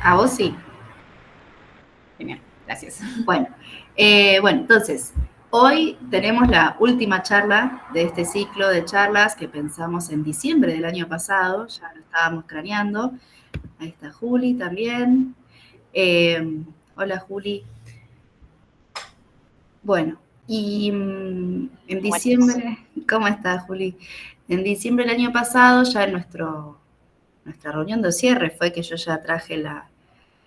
A vos sí. Genial, gracias. Bueno, entonces, hoy tenemos la última charla de este ciclo de charlas que pensamos en diciembre del año pasado, ya lo estábamos craneando. Ahí está Juli también. Hola Juli. Bueno, y en diciembre, ¿cómo estás Juli? En diciembre del año pasado, ya en nuestra reunión de cierre, fue que yo ya traje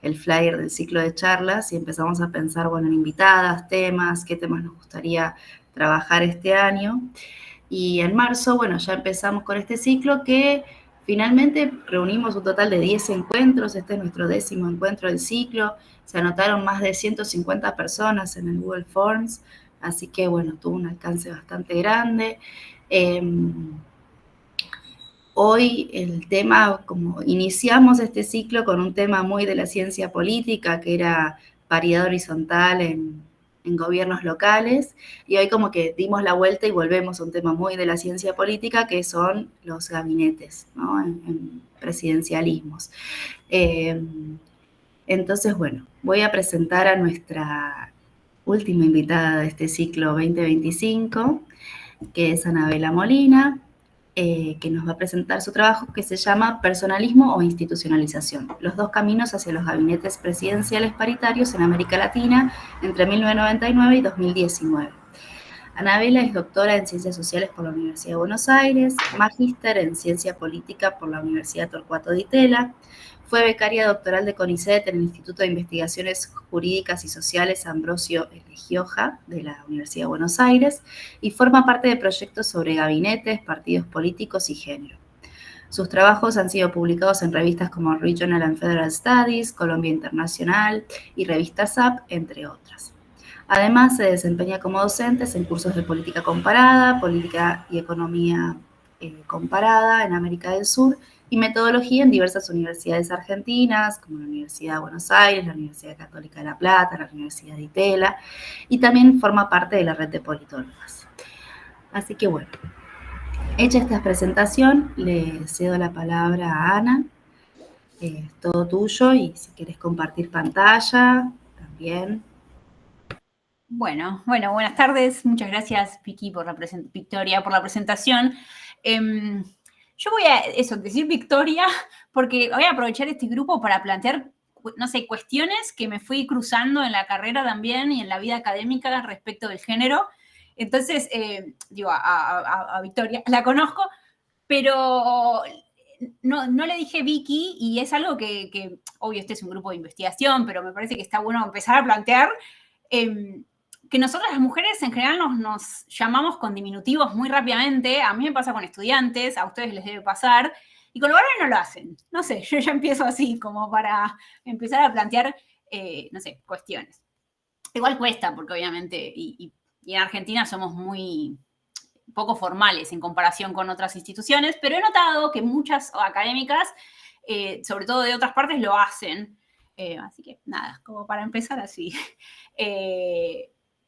el flyer del ciclo de charlas y empezamos a pensar, bueno, en invitadas, temas, qué temas nos gustaría trabajar este año. Y en marzo, bueno, ya empezamos con este ciclo que finalmente reunimos un total de 10 encuentros. Este es nuestro 10º encuentro del ciclo. Se anotaron más de 150 personas en el Google Forms, así que, bueno, tuvo un alcance bastante grande. Hoy el tema, como iniciamos este ciclo con un tema muy de la ciencia política, que era paridad horizontal en gobiernos locales, y hoy como que dimos la vuelta y volvemos a un tema muy de la ciencia política, que son los gabinetes, ¿no? En presidencialismos. Entonces, bueno, voy a presentar a nuestra última invitada de este ciclo 2025, que es Anabela Molina, que nos va a presentar su trabajo que se llama Personalismo o Institucionalización, los dos caminos hacia los gabinetes presidenciales paritarios en América Latina entre 1999 y 2019. Anabela es doctora en Ciencias Sociales por la Universidad de Buenos Aires, magíster en Ciencia Política por la Universidad Torcuato Di Tella, fue becaria doctoral de CONICET en el Instituto de Investigaciones Jurídicas y Sociales Ambrosio L. Gioja de la Universidad de Buenos Aires y forma parte de proyectos sobre gabinetes, partidos políticos y género. Sus trabajos han sido publicados en revistas como Regional and Federal Studies, Colombia Internacional y revista SAP, entre otras. Además, se desempeña como docente en cursos de política comparada, política y economía comparada en América del Sur y metodología en diversas universidades argentinas, como la Universidad de Buenos Aires, la Universidad Católica de La Plata, la Universidad de Itela, y también forma parte de la red de politólogas. Así que bueno, hecha esta presentación, le cedo la palabra a Ana. Es todo tuyo y si quieres compartir pantalla, también. Bueno, buenas tardes. Muchas gracias, Vicky, Victoria, por la presentación. Yo voy a decir Victoria, porque voy a aprovechar este grupo para plantear, no sé, cuestiones que me fui cruzando en la carrera también y en la vida académica respecto del género. Entonces, digo, a Victoria la conozco, pero no le dije Vicky, y es algo que, obvio, este es un grupo de investigación, pero me parece que está bueno empezar a plantear. Que nosotras las mujeres en general nos llamamos con diminutivos muy rápidamente. A mí me pasa con estudiantes, a ustedes les debe pasar, y con los varones no lo hacen. No sé, yo ya empiezo así como para empezar a plantear, no sé, cuestiones. Igual cuesta, porque obviamente, y en Argentina somos muy poco formales en comparación con otras instituciones, pero he notado que muchas académicas, sobre todo de otras partes, lo hacen. Así que nada, como para empezar así.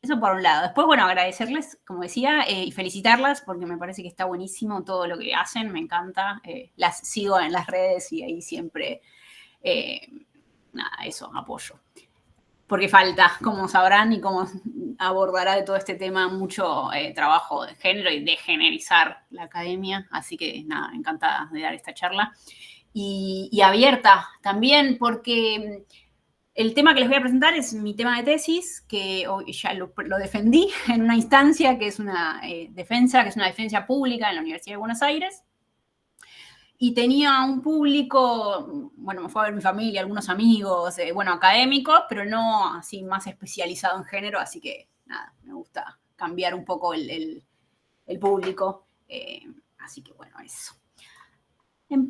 Eso por un lado. Después, bueno, agradecerles, como decía, y felicitarlas porque me parece que está buenísimo todo lo que hacen, me encanta. Las sigo en las redes y ahí siempre, nada, eso, apoyo. Porque falta, como sabrán y como abordará de todo este tema, mucho trabajo de género y de generizar la academia. Así que nada, encantada de dar esta charla. Y abierta también porque el tema que les voy a presentar es mi tema de tesis, que hoy ya lo defendí en una instancia que es una defensa, que es una defensa pública en la Universidad de Buenos Aires. Y tenía un público, bueno, me fue a ver mi familia, algunos amigos, bueno, académicos, pero no así más especializado en género, así que nada, me gusta cambiar un poco el público. Así que bueno, eso.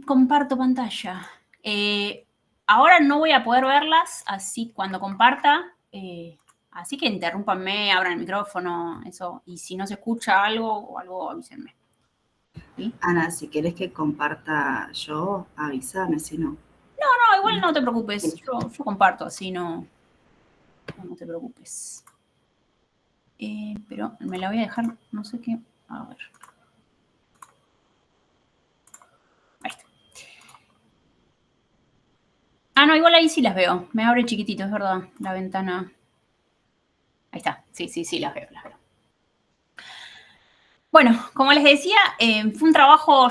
Comparto pantalla. Ahora no voy a poder verlas, así cuando comparta, así que interrúmpanme, abran el micrófono, eso, y si no se escucha algo o algo, avísenme. ¿Sí? Ana, si querés que comparta yo, avísame, si no. No, igual no te preocupes, yo comparto, así no te preocupes. Pero me la voy a dejar, no sé qué, a ver. Ahí está. no, igual ahí sí las veo. Me abre chiquitito, es verdad, la ventana. Ahí está. Sí, las veo, las veo. Bueno, como les decía, fue un trabajo,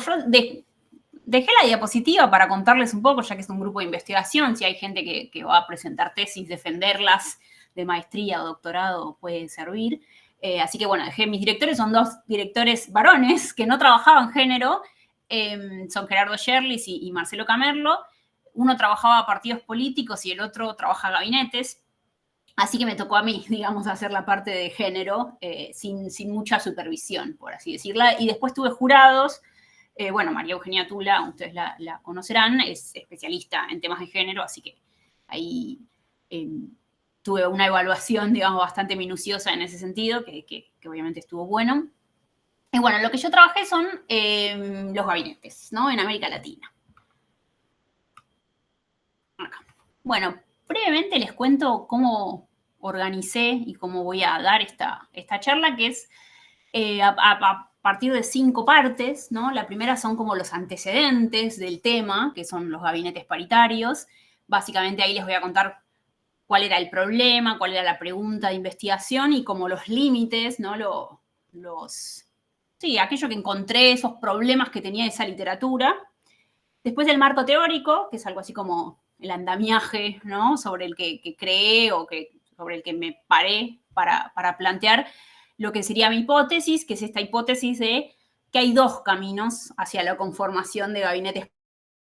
dejé la diapositiva para contarles un poco, ya que es un grupo de investigación, si hay gente que va a presentar tesis, defenderlas de maestría o doctorado, puede servir. Así que bueno, dejé, mis directores son 2 directores varones que no trabajaban género, son Gerardo Sherlis y Marcelo Camerlo. Uno trabajaba a partidos políticos y el otro trabaja a gabinetes. Así que me tocó a mí, digamos, hacer la parte de género sin mucha supervisión, por así decirla. Y después tuve jurados. Bueno, María Eugenia Tula, ustedes la conocerán, es especialista en temas de género, así que ahí tuve una evaluación, digamos, bastante minuciosa en ese sentido, que obviamente estuvo bueno. Y bueno, lo que yo trabajé son los gabinetes, ¿no? En América Latina. Acá. Bueno, brevemente les cuento cómo organicé y cómo voy a dar esta charla, que es a partir de 5 partes, ¿no? La primera son como los antecedentes del tema, que son los gabinetes paritarios. Básicamente ahí les voy a contar cuál era el problema, cuál era la pregunta de investigación y como los límites, ¿no? Sí, aquello que encontré, esos problemas que tenía esa literatura. Después el marco teórico, que es algo así como el andamiaje, ¿no? Sobre el que creé o sobre el que me paré para plantear lo que sería mi hipótesis, que es esta hipótesis de que hay 2 caminos hacia la conformación de gabinetes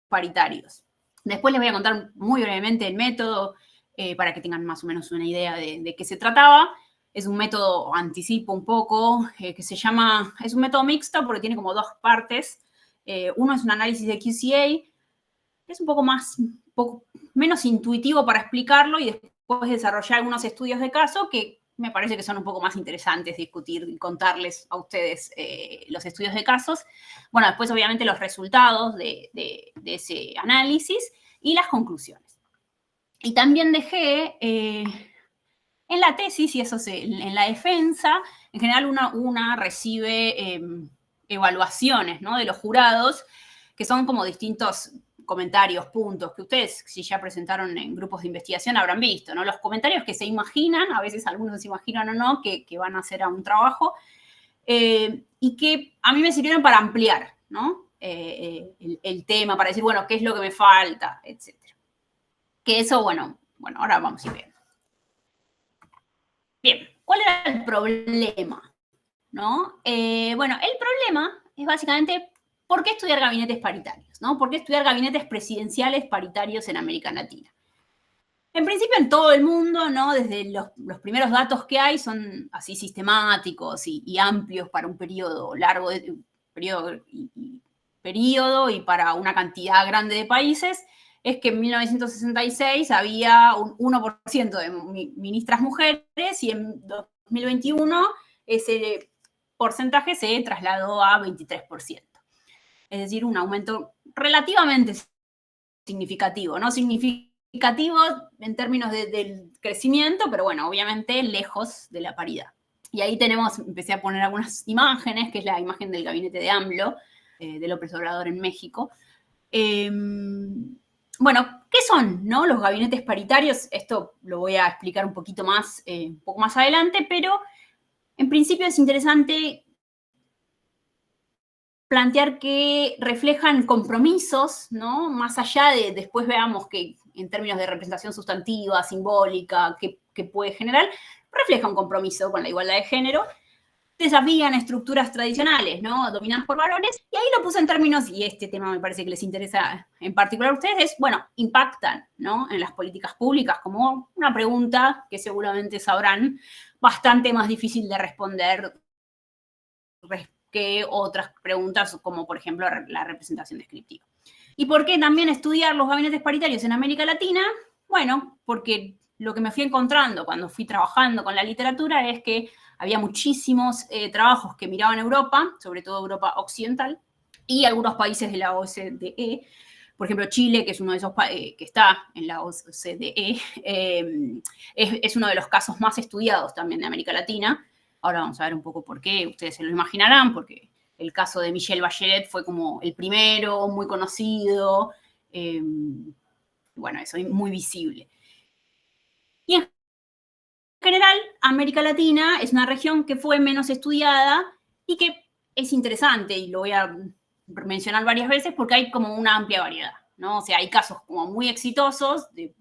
paritarios. Después les voy a contar muy brevemente el método para que tengan más o menos una idea de qué se trataba. Es un método, anticipo un poco, que se llama, es un método mixto porque tiene como 2 partes. Uno es un análisis de QCA, es un poco menos intuitivo para explicarlo y después desarrollar algunos estudios de caso que me parece que son un poco más interesantes discutir y contarles a ustedes los estudios de casos. Bueno, después obviamente los resultados de ese análisis y las conclusiones. Y también dejé en la tesis, y eso en la defensa, en general una recibe evaluaciones, ¿no? De los jurados, que son como distintos comentarios, puntos, que ustedes, si ya presentaron en grupos de investigación, habrán visto, ¿no? Los comentarios que se imaginan, a veces algunos se imaginan o no, que van a hacer a un trabajo, y que a mí me sirvieron para ampliar, ¿no? El tema, para decir, bueno, qué es lo que me falta, etc. Que eso, bueno, ahora vamos a ir viendo. Bien, ¿cuál era el problema? ¿No? Bueno, el problema es básicamente ¿por qué estudiar gabinetes paritarios? ¿No? ¿Por qué estudiar gabinetes presidenciales paritarios en América Latina? En principio en todo el mundo, ¿no? Desde los primeros datos que hay son así sistemáticos y amplios para un periodo largo, periodo y para una cantidad grande de países, es que en 1966 había un 1% de ministras mujeres y en 2021 ese porcentaje se trasladó a 23%. Es decir, un aumento relativamente significativo, no significativo en términos del crecimiento, pero bueno, obviamente lejos de la paridad. Y ahí empecé a poner algunas imágenes, que es la imagen del gabinete de AMLO, de López Obrador en México. Bueno, ¿qué son, no, los gabinetes paritarios? Esto lo voy a explicar un poco más adelante, pero en principio es interesante plantear que reflejan compromisos, ¿no? Más allá de después veamos que en términos de representación sustantiva, simbólica, que puede generar, refleja un compromiso con la igualdad de género, desafían estructuras tradicionales, ¿no? Dominadas por varones, y ahí lo puse en términos, y este tema me parece que les interesa en particular a ustedes, es, bueno, impactan, ¿no? En las políticas públicas, como una pregunta que seguramente sabrán, bastante más difícil de responder que otras preguntas, como por ejemplo la representación descriptiva. ¿Y por qué también estudiar los gabinetes paritarios en América Latina? Bueno, porque lo que me fui encontrando cuando fui trabajando con la literatura es que había muchísimos trabajos que miraban Europa, sobre todo Europa occidental, y algunos países de la OCDE. Por ejemplo, Chile, que es uno de esos que está en la OCDE, es uno de los casos más estudiados también de América Latina. Ahora vamos a ver un poco por qué, ustedes se lo imaginarán, porque el caso de Michelle Bachelet fue como el primero, muy conocido, bueno, eso es muy visible. Y en general, América Latina es una región que fue menos estudiada y que es interesante, y lo voy a mencionar varias veces porque hay como una amplia variedad, ¿no? O sea, hay casos como muy exitosos de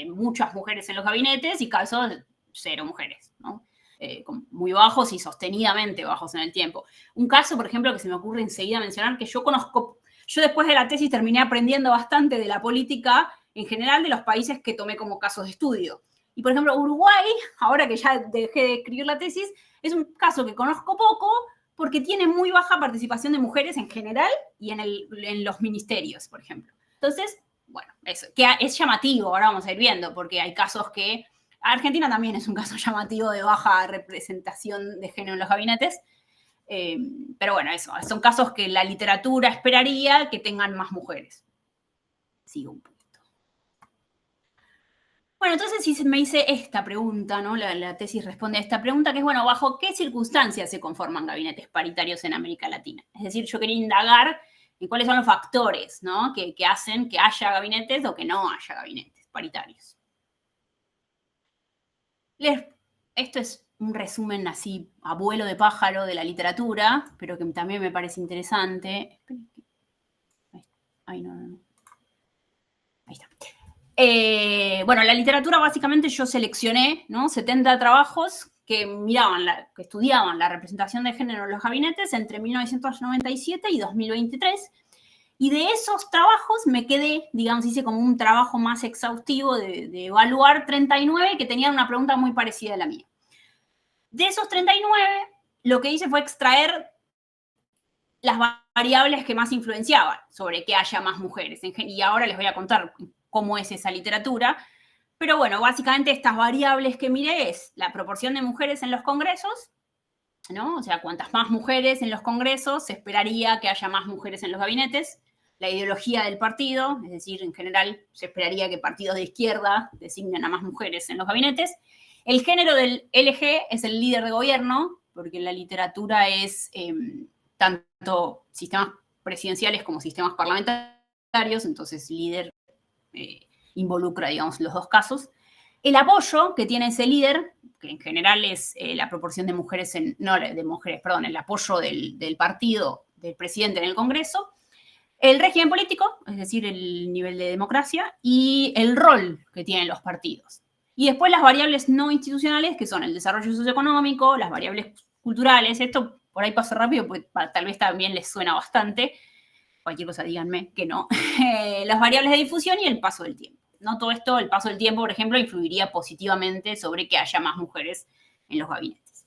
muchas mujeres en los gabinetes y casos de 0 mujeres, ¿no? Muy bajos y sostenidamente bajos en el tiempo. Un caso, por ejemplo, que se me ocurre enseguida mencionar, que yo conozco, yo después de la tesis terminé aprendiendo bastante de la política en general de los países que tomé como casos de estudio. Y, por ejemplo, Uruguay, ahora que ya dejé de escribir la tesis, es un caso que conozco poco porque tiene muy baja participación de mujeres en general y en los ministerios, por ejemplo. Entonces, bueno, eso, que es llamativo, ahora vamos a ir viendo, porque hay casos que... Argentina también es un caso llamativo de baja representación de género en los gabinetes, pero bueno, eso, son casos que la literatura esperaría que tengan más mujeres. Sigo un poquito. Bueno, entonces si me hice esta pregunta, ¿no? La tesis responde a esta pregunta, que es, bueno, ¿bajo qué circunstancias se conforman gabinetes paritarios en América Latina? Es decir, yo quería indagar en cuáles son los factores, ¿no? que hacen que haya gabinetes o que no haya gabinetes paritarios. Esto es un resumen así, abuelo de pájaro de la literatura, pero que también me parece interesante. Ay, no. Ahí está. Bueno, la literatura básicamente yo seleccioné, ¿no? 70 trabajos que que estudiaban la representación de género en los gabinetes entre 1997 y 2023. Y de esos trabajos me quedé, digamos, hice como un trabajo más exhaustivo de evaluar 39 que tenían una pregunta muy parecida a la mía. De esos 39, lo que hice fue extraer las variables que más influenciaban sobre que haya más mujeres. Y ahora les voy a contar cómo es esa literatura. Pero bueno, básicamente estas variables que miré es la proporción de mujeres en los congresos, ¿no? O sea, cuantas más mujeres en los congresos, se esperaría que haya más mujeres en los gabinetes. La ideología del partido, es decir, en general se esperaría que partidos de izquierda designen a más mujeres en los gabinetes. El género del LG es el líder de gobierno, porque la literatura es tanto sistemas presidenciales como sistemas parlamentarios, entonces líder involucra, digamos, los dos casos. El apoyo que tiene ese líder, que en general es la proporción de mujeres, el apoyo del partido del presidente en el Congreso, el régimen político, es decir, el nivel de democracia, y el rol que tienen los partidos. Y después las variables no institucionales, que son el desarrollo socioeconómico, las variables culturales. Esto por ahí pasa rápido, porque tal vez también les suena bastante. Cualquier cosa díganme que no. Las variables de difusión y el paso del tiempo. No todo esto, el paso del tiempo, por ejemplo, influiría positivamente sobre que haya más mujeres en los gabinetes.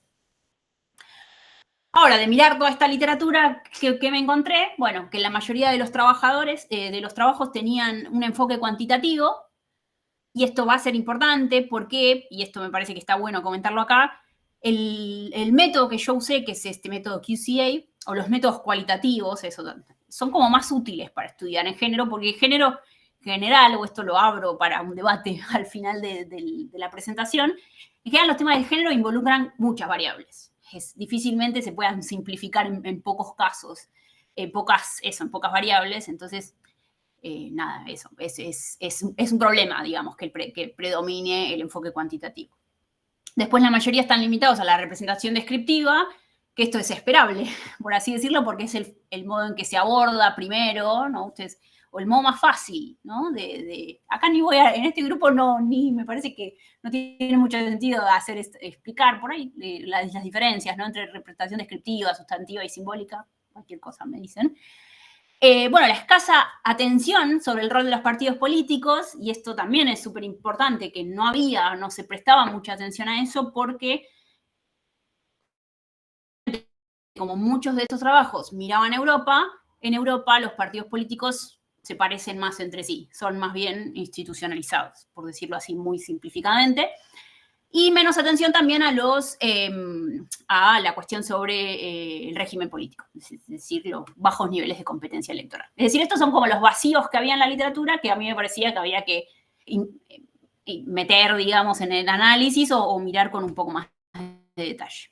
Ahora, de mirar toda esta literatura que me encontré, bueno, que la mayoría de los trabajadores, de los trabajos tenían un enfoque cuantitativo, y esto va a ser importante porque, y esto me parece que está bueno comentarlo acá, el método que yo usé, que es este método QCA, o los métodos cualitativos, eso, son como más útiles para estudiar en género, porque el género general, o esto lo abro para un debate al final de la presentación, en general los temas de género involucran muchas variables. Difícilmente se puedan simplificar en pocos casos, en pocas variables, entonces nada, eso es un problema, digamos, que predomine el enfoque cuantitativo. Después la mayoría están limitados a la representación descriptiva, que esto es esperable, por así decirlo, porque es el modo en que se aborda primero, ¿no? O el modo más fácil, ¿no? Acá en este grupo ni me parece que no tiene mucho sentido explicar por ahí las diferencias, ¿no? Entre representación descriptiva, sustantiva y simbólica, cualquier cosa me dicen. Bueno, la escasa atención sobre el rol de los partidos políticos, y esto también es súper importante, que no se prestaba mucha atención a eso, porque como muchos de estos trabajos miraban Europa, en Europa los partidos políticos se parecen más entre sí, son más bien institucionalizados, por decirlo así muy simplificadamente. Y menos atención también a la cuestión sobre el régimen político, es decir, los bajos niveles de competencia electoral. Es decir, estos son como los vacíos que había en la literatura, que a mí me parecía que había que meter, digamos, en el análisis o mirar con un poco más de detalle.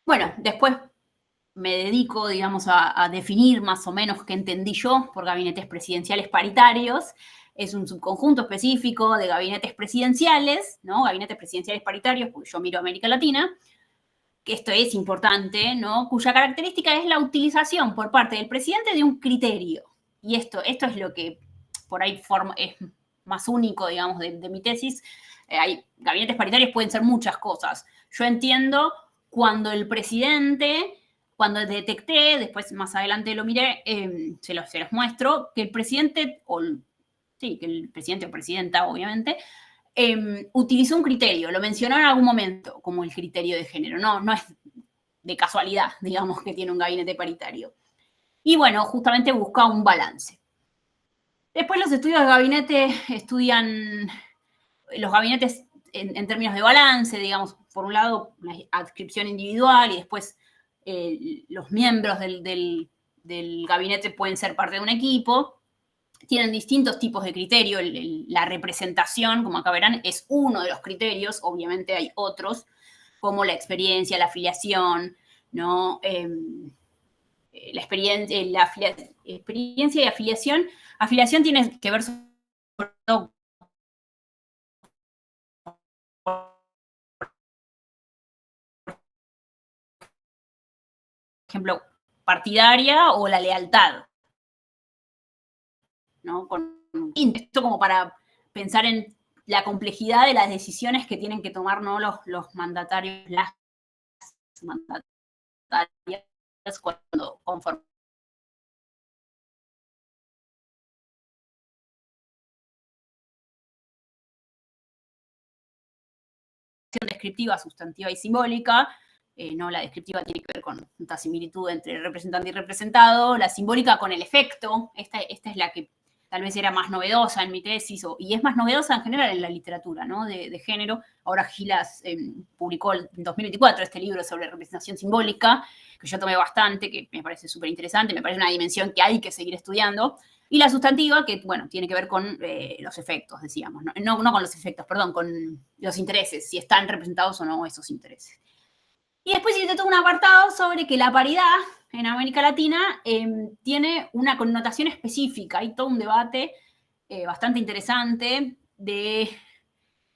Bueno, después me dedico, digamos, a definir más o menos qué entendí yo por gabinetes presidenciales paritarios. Es un subconjunto específico de gabinetes presidenciales, ¿no? Gabinetes presidenciales paritarios, porque yo miro América Latina, que esto es importante, ¿no? Cuya característica es la utilización por parte del presidente de un criterio. Y esto es lo que por ahí es más único, digamos, de mi tesis. Hay gabinetes paritarios pueden ser muchas cosas. Yo entiendo cuando el presidente, cuando detecté, después más adelante lo miré, se los muestro, que el presidente, que el presidente o presidenta, obviamente, utilizó un criterio, lo mencionó en algún momento como el criterio de género, no es de casualidad, digamos, que tiene un gabinete paritario. Y bueno, justamente busca un balance. Después los estudios de gabinete estudian los gabinetes en términos de balance, digamos, por un lado la adscripción individual y después los miembros del gabinete pueden ser parte de un equipo. Tienen distintos tipos de criterio. La representación, como acá verán, es uno de los criterios. Obviamente hay otros, como la experiencia, la afiliación, ¿no? La experiencia y afiliación. Afiliación tiene que ver sobre todo, por ejemplo, partidaria o la lealtad, ¿no? Esto como para pensar en la complejidad de las decisiones que tienen que tomar, ¿no? los mandatarios, las mandatarias cuando conforman descriptiva, sustantiva y simbólica. No, la descriptiva tiene que ver con esta similitud entre representante y representado, la simbólica con el efecto. Esta es la que tal vez era más novedosa en mi tesis, y es más novedosa en general en la literatura, ¿no? de género. Ahora Gilas publicó en 2024 este libro sobre representación simbólica, que yo tomé bastante, que me parece súper interesante, me parece una dimensión que hay que seguir estudiando. Y la sustantiva, que, bueno, tiene que ver con los efectos, decíamos, ¿no? No con los efectos, perdón, con los intereses, si están representados o no esos intereses. Y después hice todo un apartado sobre que la paridad en América Latina tiene una connotación específica. Hay todo un debate bastante interesante de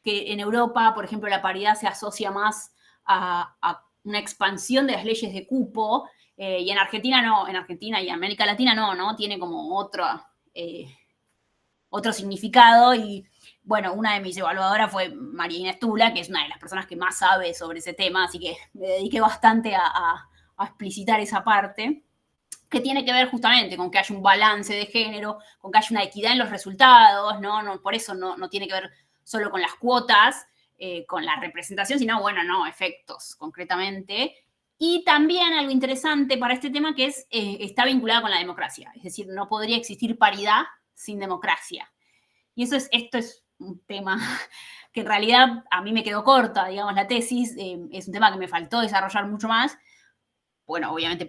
que en Europa, por ejemplo, la paridad se asocia más a una expansión de las leyes de cupo, y en Argentina no, en Argentina y América Latina no, tiene como otro significado. Y bueno, una de mis evaluadoras fue María Inés Tula, que es una de las personas que más sabe sobre ese tema, así que me dediqué bastante a explicitar esa parte, que tiene que ver justamente con que haya un balance de género, con que haya una equidad en los resultados, no por eso no tiene que ver solo con las cuotas, con la representación, sino, bueno, no, efectos concretamente. Y también algo interesante para este tema que está vinculado con la democracia, es decir, no podría existir paridad sin democracia. Y esto es un tema que en realidad a mí me quedó corta, digamos, la tesis, es un tema que me faltó desarrollar mucho más. Bueno, obviamente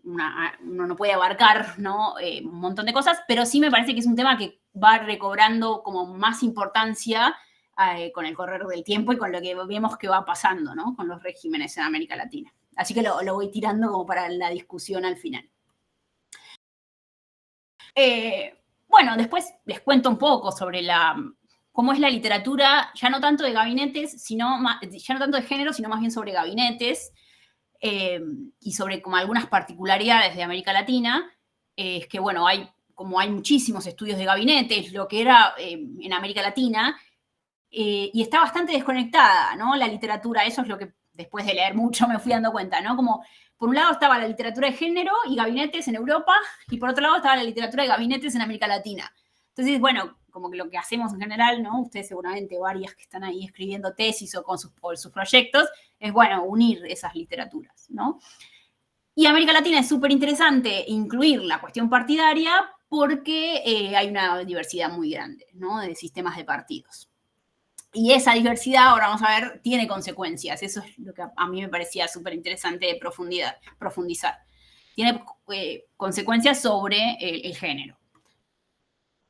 uno no puede abarcar, ¿no? Un montón de cosas, pero sí me parece que es un tema que va recobrando como más importancia con el correr del tiempo y con lo que vemos que va pasando, ¿no? Con los regímenes en América Latina. Así que lo voy tirando como para la discusión al final. Bueno, después les cuento un poco sobre cómo es la literatura, ya no tanto de gabinetes, ya no tanto de género, sino más bien sobre gabinetes, y sobre como algunas particularidades de América Latina. Es que, bueno, hay muchísimos estudios de gabinetes, lo que era en América Latina, y está bastante desconectada, ¿no? La literatura, eso es lo que después de leer mucho me fui dando cuenta, ¿no? Como por un lado estaba la literatura de género y gabinetes en Europa, y por otro lado estaba la literatura de gabinetes en América Latina. Entonces, bueno, como que lo que hacemos en general, ¿no? Ustedes seguramente, varias que están ahí escribiendo tesis o con sus proyectos, es, bueno, unir esas literaturas, ¿no? Y América Latina es súper interesante incluir la cuestión partidaria porque hay una diversidad muy grande, ¿no? De sistemas de partidos. Y esa diversidad, ahora vamos a ver, tiene consecuencias. Eso es lo que a mí me parecía súper interesante de profundizar. Tiene consecuencias sobre el género.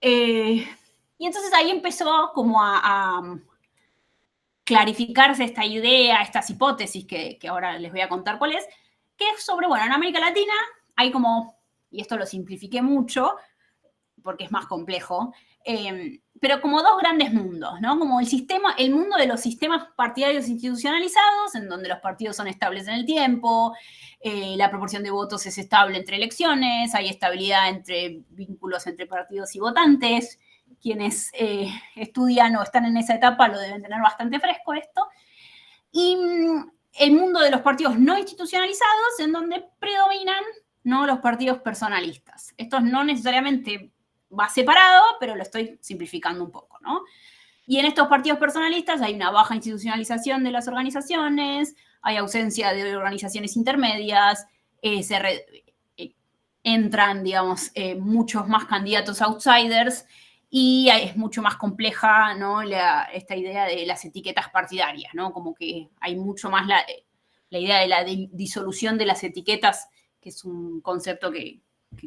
Y entonces ahí empezó como a clarificarse esta idea, estas hipótesis que ahora les voy a contar cuál es, que es sobre, bueno, en América Latina hay como, y esto lo simplifiqué mucho, porque es más complejo, pero como dos grandes mundos, ¿no? Como el mundo de los sistemas partidarios institucionalizados, en donde los partidos son estables en el tiempo, la proporción de votos es estable entre elecciones, hay estabilidad entre vínculos entre partidos y votantes. Quienes estudian o están en esa etapa lo deben tener bastante fresco esto. Y el mundo de los partidos no institucionalizados, en donde predominan, ¿no?, los partidos personalistas. Esto no necesariamente va separado, pero lo estoy simplificando un poco, ¿no? Y en estos partidos personalistas hay una baja institucionalización de las organizaciones, hay ausencia de organizaciones intermedias, entran, digamos, muchos más candidatos outsiders, y es mucho más compleja, ¿no?, esta idea de las etiquetas partidarias, ¿no? Como que hay mucho más la idea de la disolución de las etiquetas, que es un concepto que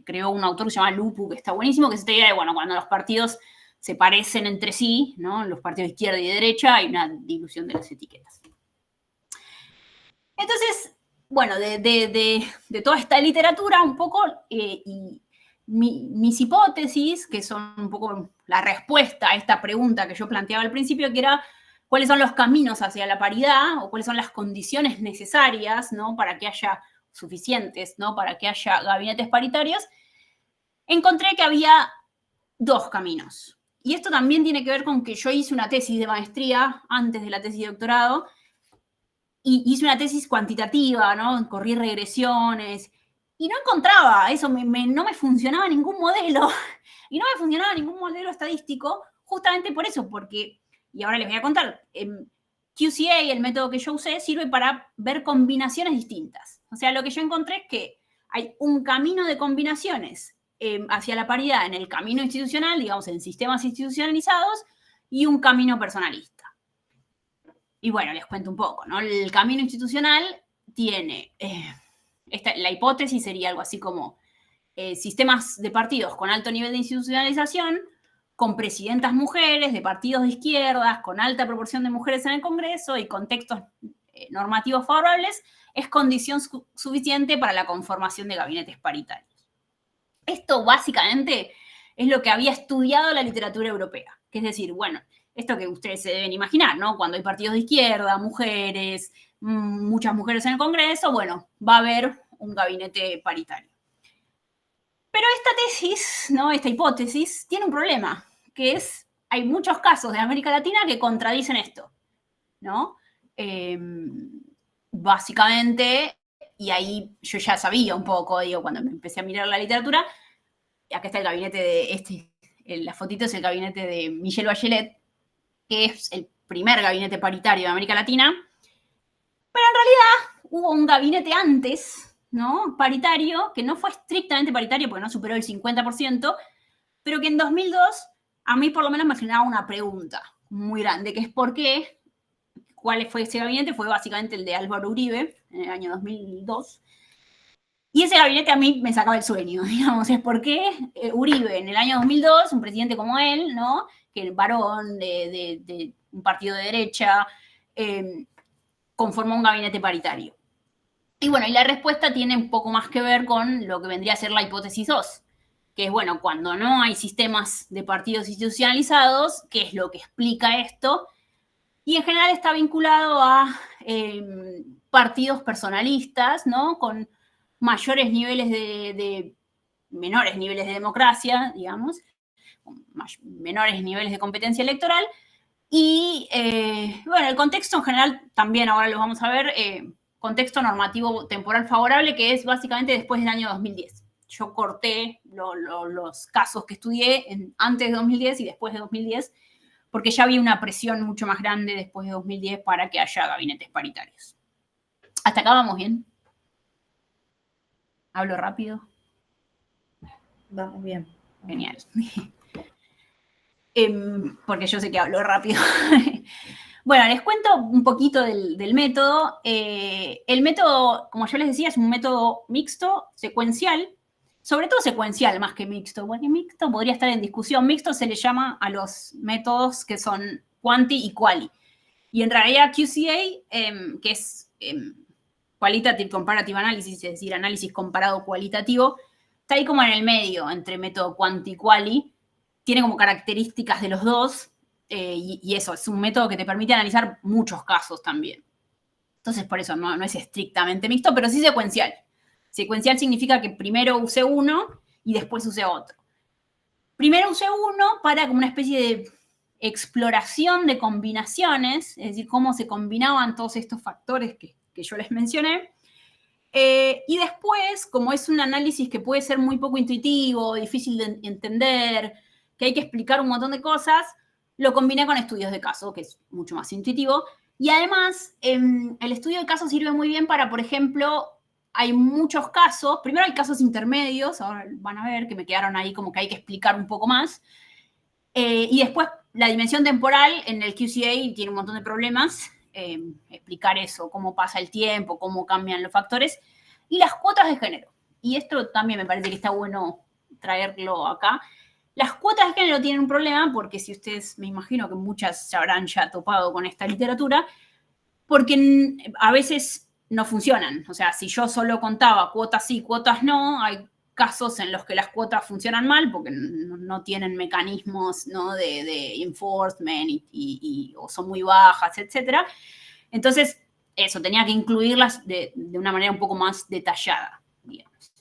creó un autor que se llama Lupu, que está buenísimo, que es esta idea de, bueno, cuando los partidos se parecen entre sí, ¿no?, los partidos de izquierda y de derecha, hay una dilución de las etiquetas. Entonces, bueno, de toda esta literatura un poco, y mis hipótesis, que son un poco la respuesta a esta pregunta que yo planteaba al principio, que era cuáles son los caminos hacia la paridad o cuáles son las condiciones necesarias, ¿no?, para que haya suficientes, ¿no?, para que haya gabinetes paritarios, encontré que había dos caminos. Y esto también tiene que ver con que yo hice una tesis de maestría antes de la tesis de doctorado, y hice una tesis cuantitativa, ¿no?, corrí regresiones, y no encontraba eso, no me funcionaba ningún modelo, y no me funcionaba ningún modelo estadístico, justamente por eso, porque, y ahora les voy a contar, QCA, el método que yo usé, sirve para ver combinaciones distintas. O sea, lo que yo encontré es que hay un camino de combinaciones hacia la paridad en el camino institucional, digamos, en sistemas institucionalizados, y un camino personalista. Y bueno, les cuento un poco, ¿no? El camino institucional tiene, la hipótesis sería algo así como sistemas de partidos con alto nivel de institucionalización, con presidentas mujeres, de partidos de izquierdas, con alta proporción de mujeres en el Congreso y contextos normativos favorables, es condición suficiente para la conformación de gabinetes paritarios. Esto básicamente es lo que había estudiado la literatura europea, que es decir, bueno, esto que ustedes se deben imaginar, ¿no? Cuando hay partidos de izquierda, mujeres, muchas mujeres en el Congreso, bueno, va a haber un gabinete paritario. Pero esta tesis, ¿no?, esta hipótesis, tiene un problema, que es, hay muchos casos de América Latina que contradicen esto, ¿no? Básicamente, y ahí yo ya sabía un poco, digo, cuando me empecé a mirar la literatura, acá está el gabinete de, la fotito es el gabinete de Michelle Bachelet, que es el primer gabinete paritario de América Latina, pero en realidad hubo un gabinete antes, ¿no?, paritario, que no fue estrictamente paritario porque no superó el 50%, pero que en 2002 a mí por lo menos me generaba una pregunta muy grande, que es por qué, cuál fue ese gabinete, fue básicamente el de Álvaro Uribe en el año 2002, y ese gabinete a mí me sacaba el sueño, digamos, es por qué Uribe en el año 2002, un presidente como él, ¿no?, que el varón de un partido de derecha, conformó un gabinete paritario. Y bueno, y la respuesta tiene un poco más que ver con lo que vendría a ser la hipótesis 2, que es, bueno, cuando no hay sistemas de partidos institucionalizados, ¿qué es lo que explica esto? Y en general está vinculado a partidos personalistas, ¿no?, con mayores niveles menores niveles de democracia, digamos, con menores niveles de competencia electoral, y bueno, el contexto en general también ahora lo vamos a ver, contexto normativo temporal favorable, que es básicamente después del año 2010. Yo corté los casos que estudié antes de 2010 y después de 2010, porque ya había una presión mucho más grande después de 2010 para que haya gabinetes paritarios. ¿Hasta acá vamos bien? ¿Hablo rápido? Vamos bien. Genial. Porque yo sé que hablo rápido. Bueno, les cuento un poquito del método. El método, como yo les decía, es un método mixto, secuencial, sobre todo secuencial más que mixto, porque mixto podría estar en discusión. Mixto se le llama a los métodos que son quanti y quali. Y en realidad QCA, que es qualitative comparative analysis, es decir, análisis comparado cualitativo, está ahí como en el medio entre método quanti y quali, tiene como características de los dos, y eso, es un método que te permite analizar muchos casos también. Entonces, por eso no es estrictamente mixto, pero sí secuencial. Secuencial significa que primero use uno y después use otro. Primero usé uno para como una especie de exploración de combinaciones, es decir, cómo se combinaban todos estos factores que yo les mencioné. Y después, como es un análisis que puede ser muy poco intuitivo, difícil de entender, que hay que explicar un montón de cosas, lo combiné con estudios de caso, que es mucho más intuitivo. Y además, el estudio de caso sirve muy bien para, por ejemplo, hay muchos casos, primero hay casos intermedios, ahora van a ver que me quedaron ahí como que hay que explicar un poco más, y después la dimensión temporal en el QCA tiene un montón de problemas, explicar eso, cómo pasa el tiempo, cómo cambian los factores, y las cuotas de género. Y esto también me parece que está bueno traerlo acá. Las cuotas de género tienen un problema porque si ustedes, me imagino que muchas se habrán ya topado con esta literatura, porque a veces no funcionan. O sea, si yo solo contaba cuotas sí, cuotas no, hay casos en los que las cuotas funcionan mal porque no tienen mecanismos, ¿no?, de enforcement o son muy bajas, etc. Entonces, eso, tenía que incluirlas de una manera un poco más detallada, digamos.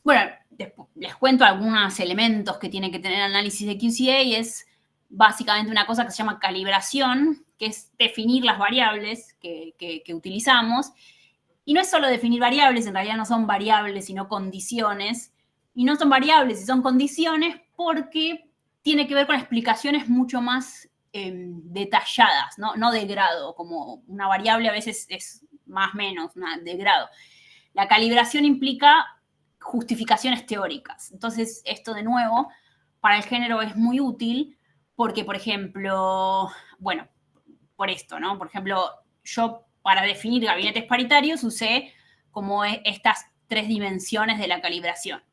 Bueno, les cuento algunos elementos que tiene que tener el análisis de QCA, y es básicamente una cosa que se llama calibración, que es definir las variables que utilizamos. Y no es solo definir variables, en realidad no son variables, sino condiciones. Y no son variables, y son condiciones porque tiene que ver con explicaciones mucho más detalladas, no de grado, como una variable a veces es más o menos de grado. La calibración implica justificaciones teóricas. Entonces, esto de nuevo, para el género es muy útil porque, por ejemplo, bueno, por esto, ¿no? Por ejemplo, yo para definir gabinetes paritarios usé como estas tres dimensiones de la calibración.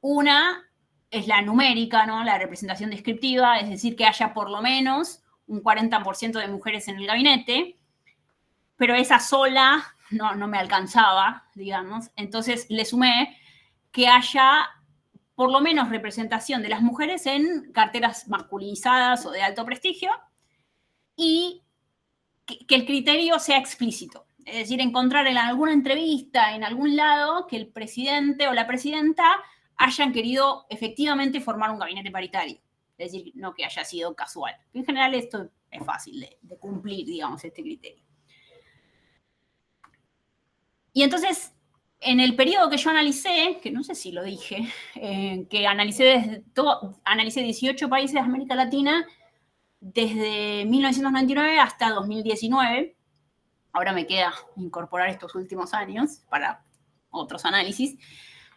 Una es la numérica, ¿no?, la representación descriptiva, es decir, que haya por lo menos un 40% de mujeres en el gabinete, pero esa sola no me alcanzaba, digamos. Entonces le sumé que haya por lo menos representación de las mujeres en carteras masculinizadas o de alto prestigio, y que el criterio sea explícito. Es decir, encontrar en alguna entrevista, en algún lado, que el presidente o la presidenta hayan querido efectivamente formar un gabinete paritario. Es decir, no que haya sido casual. En general esto es fácil de cumplir, digamos, este criterio. Y entonces, en el periodo que yo analicé, que no sé si lo dije, que analicé 18 países de América Latina desde 1999 hasta 2019. Ahora me queda incorporar estos últimos años para otros análisis.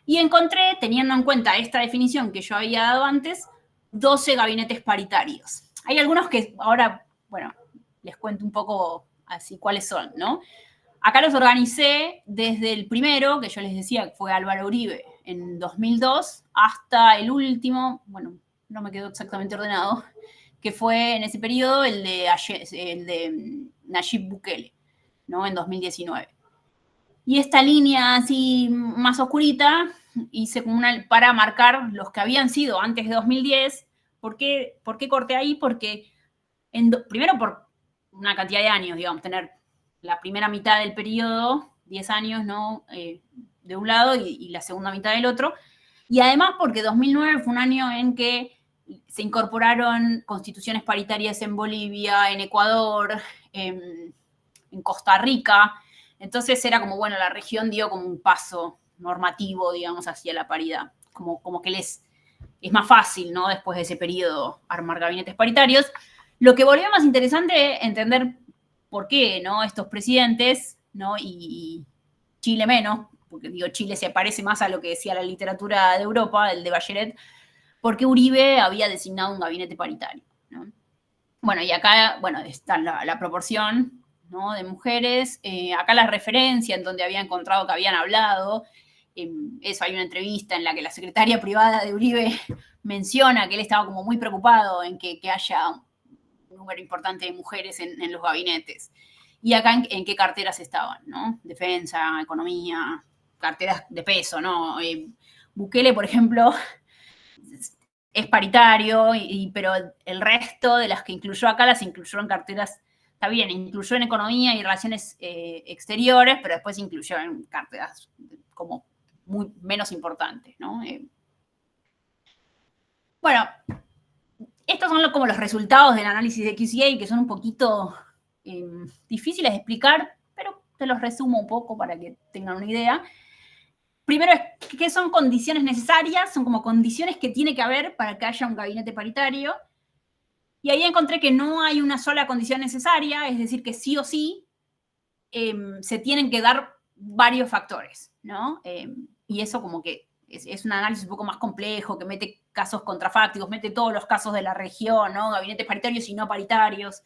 Y encontré, teniendo en cuenta esta definición que yo había dado antes, 12 gabinetes paritarios. Hay algunos que ahora, bueno, les cuento un poco así cuáles son, ¿no? Acá los organicé desde el primero, que yo les decía que fue Álvaro Uribe en 2002, hasta el último, bueno, no me quedó exactamente ordenado, que fue en ese periodo el de Nayib Bukele, ¿no?, en 2019. Y esta línea así más oscurita hice como para marcar los que habían sido antes de 2010. ¿Por qué corté ahí? Porque primero por una cantidad de años, digamos, tener la primera mitad del periodo, 10 años, ¿no?, de un lado y la segunda mitad del otro. Y además porque 2009 fue un año en que se incorporaron constituciones paritarias en Bolivia, en Ecuador, en Costa Rica. Entonces era como, bueno, la región dio como un paso normativo, digamos, hacia la paridad. Como que es más fácil, ¿no?, después de ese periodo armar gabinetes paritarios. Lo que volvió más interesante entender por qué, ¿no?, estos presidentes, ¿no?, y Chile menos, porque digo, Chile se parece más a lo que decía la literatura de Europa, el de Bachelet, porque Uribe había designado un gabinete paritario, ¿no? Bueno, y acá, bueno, está la proporción, ¿no?, de mujeres. Acá la referencia en donde había encontrado que habían hablado. Eso, hay una entrevista en la que la secretaria privada de Uribe menciona que él estaba como muy preocupado en que haya un número importante de mujeres en los gabinetes. y acá en qué carteras estaban, ¿no? Defensa, economía, carteras de peso, ¿no? Bukele, por ejemplo, es paritario, pero el resto de las que incluyó acá las incluyó en carteras, está bien, incluyó en economía y relaciones exteriores, pero después incluyó en carteras como muy menos importantes, ¿no? Bueno, estos son como los resultados del análisis de QCA, que son un poquito difíciles de explicar, pero te los resumo un poco para que tengan una idea. Primero, ¿qué son condiciones necesarias? Son como condiciones que tiene que haber para que haya un gabinete paritario. Y ahí encontré que no hay una sola condición necesaria, es decir, que sí o sí se tienen que dar varios factores, ¿no? Y eso como que es un análisis un poco más complejo, que mete casos contrafácticos, mete todos los casos de la región, ¿no? Gabinetes paritarios y no paritarios.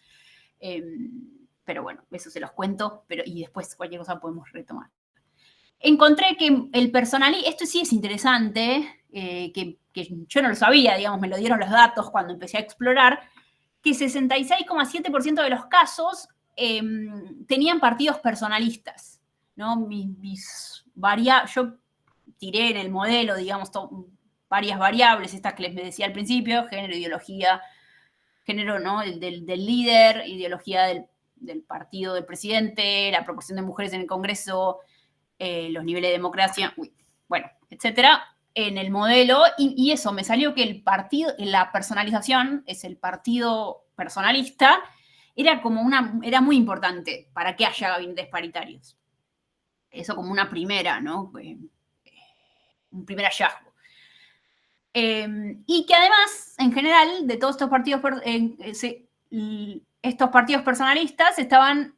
Pero bueno, eso se los cuento, y después cualquier cosa podemos retomar. Encontré que el personalismo, esto sí es interesante, que yo no lo sabía, digamos, me lo dieron los datos cuando empecé a explorar, que 66,7% de los casos tenían partidos personalistas, ¿no? Yo tiré en el modelo, digamos, varias variables, estas que les decía al principio, género, ideología, género, ¿no? Del líder, ideología del partido del presidente, la proporción de mujeres en el Congreso, los niveles de democracia, bueno, etcétera, en el modelo, y eso, me salió que el partido, la personalización, es el partido personalista, era muy importante para que haya gabinetes paritarios. Eso como una primera, ¿no? Un primer hallazgo. Y que además, en general, de todos estos partidos personalistas estaban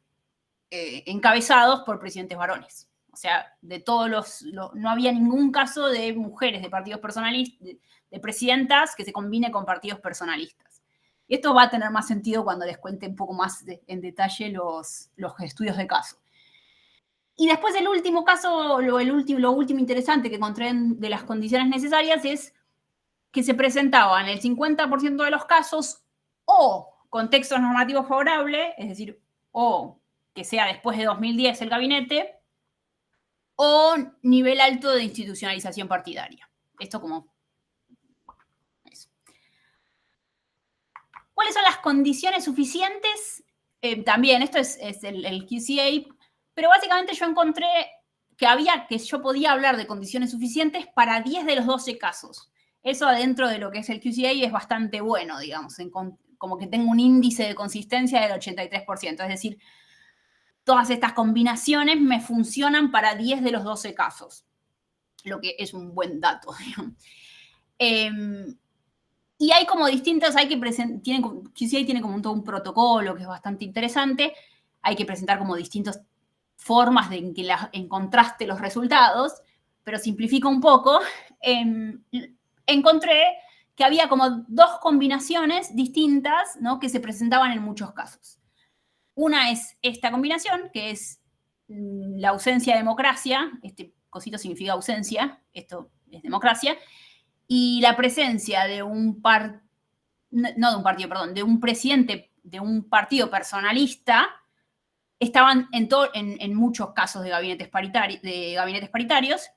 encabezados por presidentes varones. O sea, de todos no había ningún caso de mujeres de partidos personalistas, de presidentas que se combine con partidos personalistas. Y esto va a tener más sentido cuando les cuente un poco más en detalle los estudios de caso. Y después el último caso, lo último interesante que encontré de las condiciones necesarias es que se presentaban el 50% de los casos o contextos normativos favorables, es decir, o que sea después de 2010 el gabinete, o nivel alto de institucionalización partidaria. Esto como eso. ¿Cuáles son las condiciones suficientes? También, esto es el QCA, pero básicamente yo encontré que yo podía hablar de condiciones suficientes para 10 de los 12 casos. Eso adentro de lo que es el QCA es bastante bueno, digamos, como que tengo un índice de consistencia del 83%, es decir, todas estas combinaciones me funcionan para 10 de los 12 casos, lo que es un buen dato. Y hay como distintas, QCA tiene como todo un protocolo que es bastante interesante, hay que presentar como distintas formas de en que encontraste los resultados, pero simplifico un poco. Encontré que había como dos combinaciones distintas, ¿no? Que se presentaban en muchos casos. Una es esta combinación, que es la ausencia de democracia, este cosito significa ausencia, esto es democracia, y la presencia de un presidente de un partido personalista, estaban en muchos casos de gabinetes paritarios.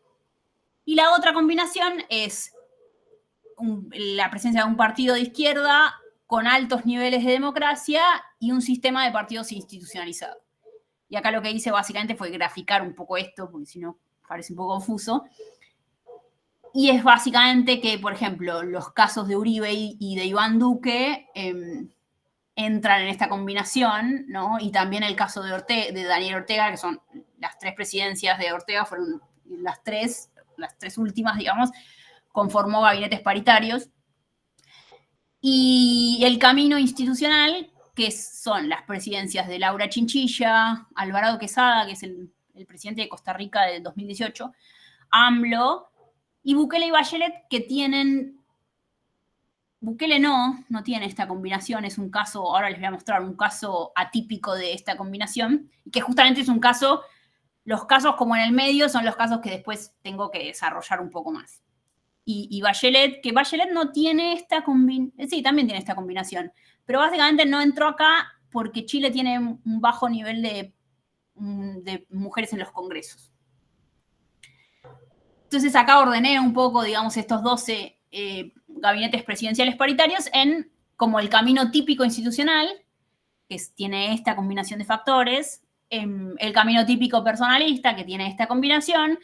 Y la otra combinación es la presencia de un partido de izquierda con altos niveles de democracia y un sistema de partidos institucionalizado. Y acá lo que hice básicamente fue graficar un poco esto, porque si no parece un poco confuso. Y es básicamente que, por ejemplo, los casos de Uribe y de Iván Duque entran en esta combinación, ¿no? Y también el caso de Daniel Ortega, que son las 3 presidencias de Ortega, fueron las tres últimas, digamos, conformó gabinetes paritarios. Y el camino institucional, que son las presidencias de Laura Chinchilla, Alvarado Quesada, que es el presidente de Costa Rica del 2018, AMLO, y Bukele y Bachelet, que tienen... Bukele no tiene esta combinación, es un caso, ahora les voy a mostrar un caso atípico de esta combinación, que justamente es un caso, los casos como en el medio son los casos que después tengo que desarrollar un poco más. Y Bachelet, que Bachelet no tiene esta combinación, sí, también tiene esta combinación, pero básicamente no entró acá porque Chile tiene un bajo nivel de mujeres en los congresos. Entonces acá ordené un poco, digamos, estos 12 gabinetes presidenciales paritarios en como el camino típico institucional, que tiene esta combinación de factores, el camino típico personalista, que tiene esta combinación.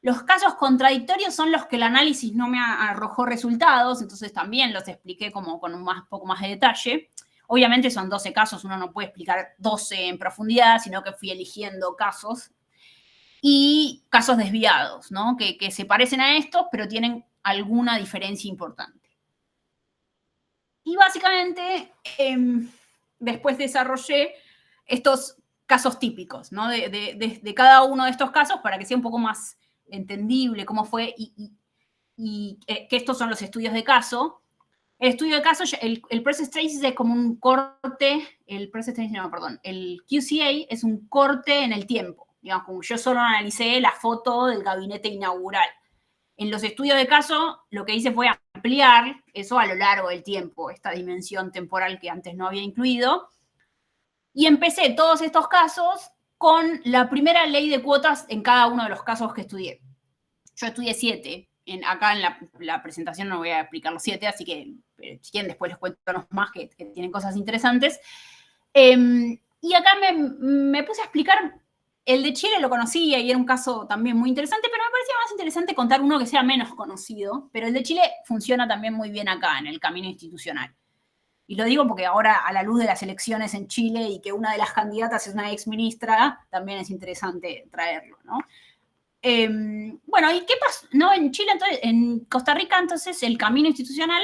Los casos contradictorios son los que el análisis no me arrojó resultados, entonces también los expliqué como con un poco más de detalle. Obviamente son 12 casos, uno no puede explicar 12 en profundidad, sino que fui eligiendo casos. Y casos desviados, ¿no? Que se parecen a estos, pero tienen alguna diferencia importante. Y básicamente, después desarrollé estos casos típicos, ¿no? De cada uno de estos casos para que sea un poco más entendible cómo fue y que estos son los estudios de caso. El estudio de caso, el process traces es como un corte, el QCA es un corte en el tiempo. Digamos, como yo solo analicé la foto del gabinete inaugural. En los estudios de caso, lo que hice fue ampliar eso a lo largo del tiempo, esta dimensión temporal que antes no había incluido. Y empecé todos estos casos con la primera ley de cuotas en cada uno de los casos que estudié. Yo estudié 7. Acá en la presentación no voy a explicar los 7, así que si quieren después les cuento unos más que tienen cosas interesantes. Y acá me puse a explicar. El de Chile lo conocía y era un caso también muy interesante, pero me parecía más interesante contar uno que sea menos conocido. Pero el de Chile funciona también muy bien acá, en el camino institucional. Y lo digo porque ahora, a la luz de las elecciones en Chile y que una de las candidatas es una exministra, también es interesante traerlo, ¿no? Bueno, ¿y qué pasó? No, en Chile, entonces, en Costa Rica, entonces, el camino institucional,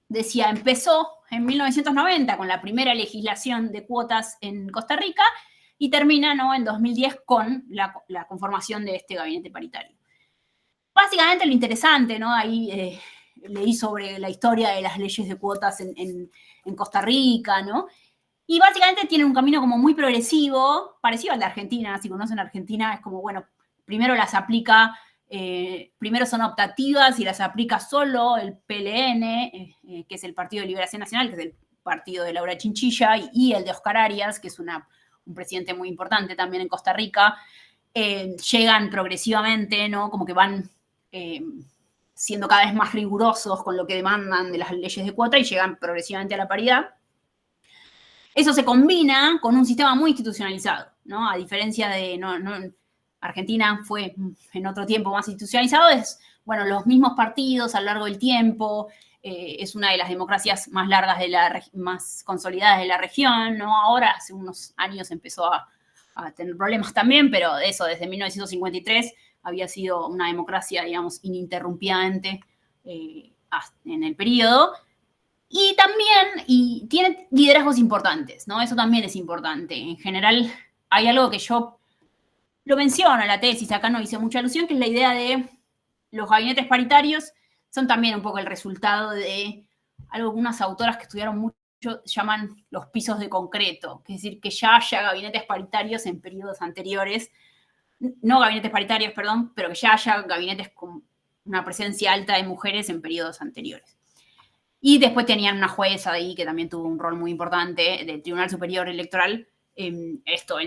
decía, empezó en 1990 con la primera legislación de cuotas en Costa Rica y termina, ¿no?, en 2010 con la conformación de este gabinete paritario. Básicamente lo interesante, ¿no? Ahí leí sobre la historia de las leyes de cuotas en Costa Rica, ¿no? Y básicamente tienen un camino como muy progresivo, parecido al de Argentina. Si conocen Argentina, es como, bueno, primero las aplica, primero son optativas y las aplica solo el PLN, que es el Partido de Liberación Nacional, que es el partido de Laura Chinchilla, y el de Oscar Arias, que es un presidente muy importante también en Costa Rica. Llegan progresivamente, ¿no? Como que van siendo cada vez más rigurosos con lo que demandan de las leyes de cuota y llegan progresivamente a la paridad. Eso se combina con un sistema muy institucionalizado, ¿no? A diferencia de Argentina fue en otro tiempo más institucionalizado, es, bueno, los mismos partidos a lo largo del tiempo, es una de las democracias más largas, más consolidadas de la región, ¿no? Ahora, hace unos años empezó a tener problemas también, pero eso, desde 1953 había sido una democracia, digamos, ininterrumpidamente en el periodo. Y también, y tiene liderazgos importantes, ¿no? Eso también es importante. En general, hay algo que yo lo menciono en la tesis, acá no hice mucha alusión, que es la idea de los gabinetes paritarios son también un poco el resultado de algo que unas autoras que estudiaron mucho llaman los pisos de concreto, es decir, que ya haya gabinetes paritarios en periodos anteriores, no gabinetes paritarios, perdón, pero que ya haya gabinetes con una presencia alta de mujeres en periodos anteriores. Y después tenían una jueza ahí que también tuvo un rol muy importante del Tribunal Superior Electoral, en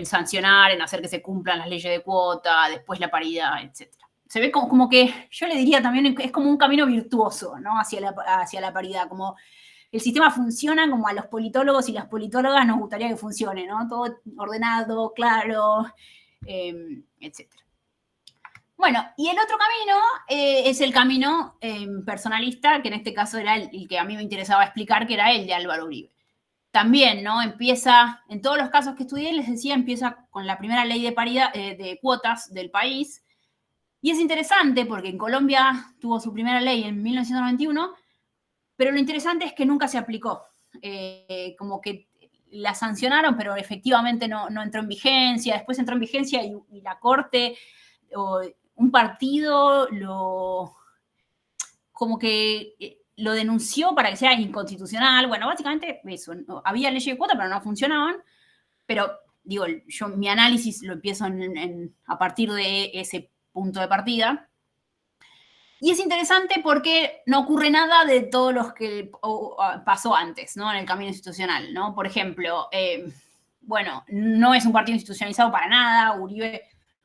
sancionar, en hacer que se cumplan las leyes de cuota, después la paridad, etc. Se ve como que, yo le diría también, es como un camino virtuoso, ¿no? Hacia la paridad, como el sistema funciona como a los politólogos y las politólogas nos gustaría que funcione, ¿no? Todo ordenado, claro, etc. Bueno, y el otro camino es el camino personalista, que en este caso era el que a mí me interesaba explicar, que era el de Álvaro Uribe. También, ¿no? Empieza, en todos los casos que estudié, les decía, empieza con la primera ley de paridad, de cuotas del país. Y es interesante porque en Colombia tuvo su primera ley en 1991, pero lo interesante es que nunca se aplicó. Como que la sancionaron, pero efectivamente no entró en vigencia. Después entró en vigencia y la Corte, un partido, como que lo denunció para que sea inconstitucional. Bueno, básicamente eso. Había leyes de cuota, pero no funcionaban. Pero, digo, yo mi análisis lo empiezo a partir de ese punto de partida. Y es interesante porque no ocurre nada de todo lo que pasó antes, ¿no? En el camino institucional, ¿no? Por ejemplo, bueno, no es un partido institucionalizado para nada.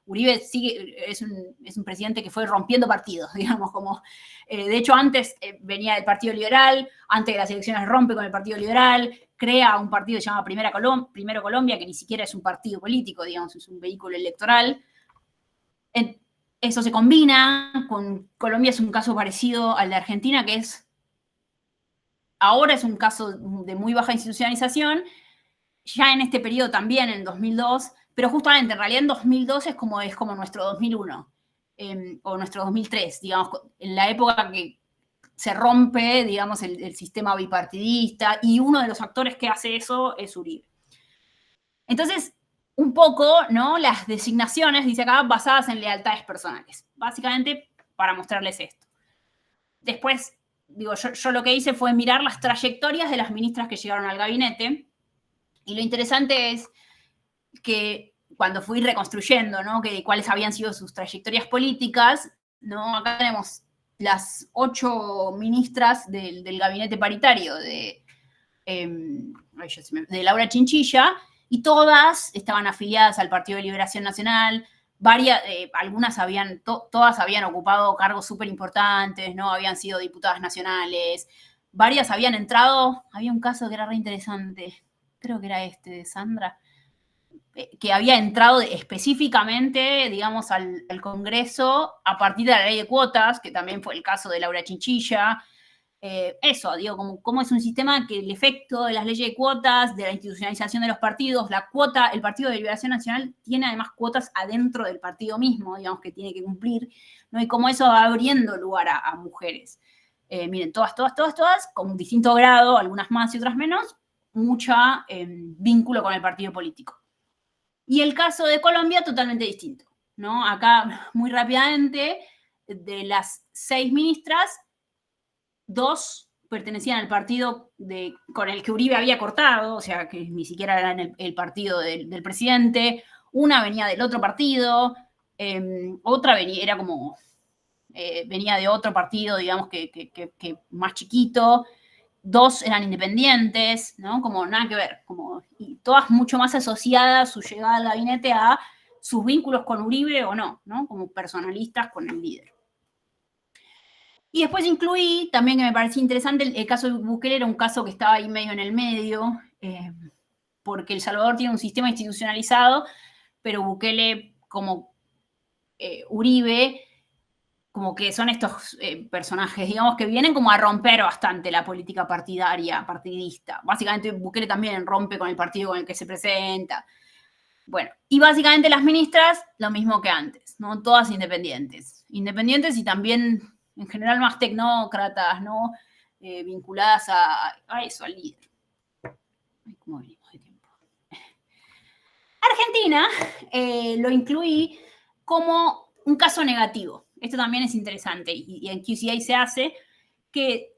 Uribe sigue, es un presidente que fue rompiendo partidos, digamos, como, de hecho, antes venía del Partido Liberal, antes de las elecciones rompe con el Partido Liberal, crea un partido que se llama Primero Colombia, que ni siquiera es un partido político, digamos, es un vehículo electoral. Eso se combina con Colombia, es un caso parecido al de Argentina, que ahora es un caso de muy baja institucionalización, ya en este periodo también, en 2002, pero justamente en realidad en 2002 es como nuestro 2001 o nuestro 2003, digamos, en la época que se rompe, digamos, el sistema bipartidista, y uno de los actores que hace eso es Uribe. Entonces, un poco, ¿no? Las designaciones, dice acá, basadas en lealtades personales. Básicamente, para mostrarles esto. Después, digo, yo lo que hice fue mirar las trayectorias de las ministras que llegaron al gabinete. Y lo interesante es que cuando fui reconstruyendo, ¿no? Que cuáles habían sido sus trayectorias políticas, ¿no? Acá tenemos las 8 ministras del gabinete paritario de Laura Chinchilla, y todas estaban afiliadas al Partido de Liberación Nacional. Algunas todas habían ocupado cargos súper importantes, ¿no? Habían sido diputadas nacionales, varias habían entrado, había un caso que era re interesante, creo que era este de Sandra, que había entrado específicamente, digamos, al Congreso a partir de la ley de cuotas, que también fue el caso de Laura Chinchilla. Eso, digo, como es un sistema que el efecto de las leyes de cuotas, de la institucionalización de los partidos, el Partido de Liberación Nacional tiene además cuotas adentro del partido mismo, digamos, que tiene que cumplir, ¿no? Y como eso va abriendo lugar a mujeres. Miren, todas, con un distinto grado, algunas más y otras menos, mucha vínculo con el partido político. Y el caso de Colombia, totalmente distinto, ¿no? Acá, muy rápidamente, de las 6 ministras, 2 pertenecían al partido con el que Uribe había cortado, o sea, que ni siquiera era el partido del presidente. Una venía del otro partido, otra venía de otro partido, digamos, que más chiquito. 2 eran independientes, ¿no? Como nada que ver, y todas mucho más asociadas su llegada al gabinete a sus vínculos con Uribe o no, ¿no? Como personalistas con el líder. Y después incluí, también que me parecía interesante, el caso de Bukele era un caso que estaba ahí medio en el medio, porque El Salvador tiene un sistema institucionalizado, pero Bukele, como Uribe, como que son estos personajes, digamos, que vienen como a romper bastante la política partidista. Básicamente Bukele también rompe con el partido con el que se presenta. Bueno, y básicamente las ministras, lo mismo que antes, ¿no? Todas independientes. Independientes y también, en general, más tecnócratas, ¿no? Vinculadas a eso, al líder. Ay, ¿cómo venimos de tiempo? Argentina lo incluí como un caso negativo. Esto también es interesante y en QCA se hace, que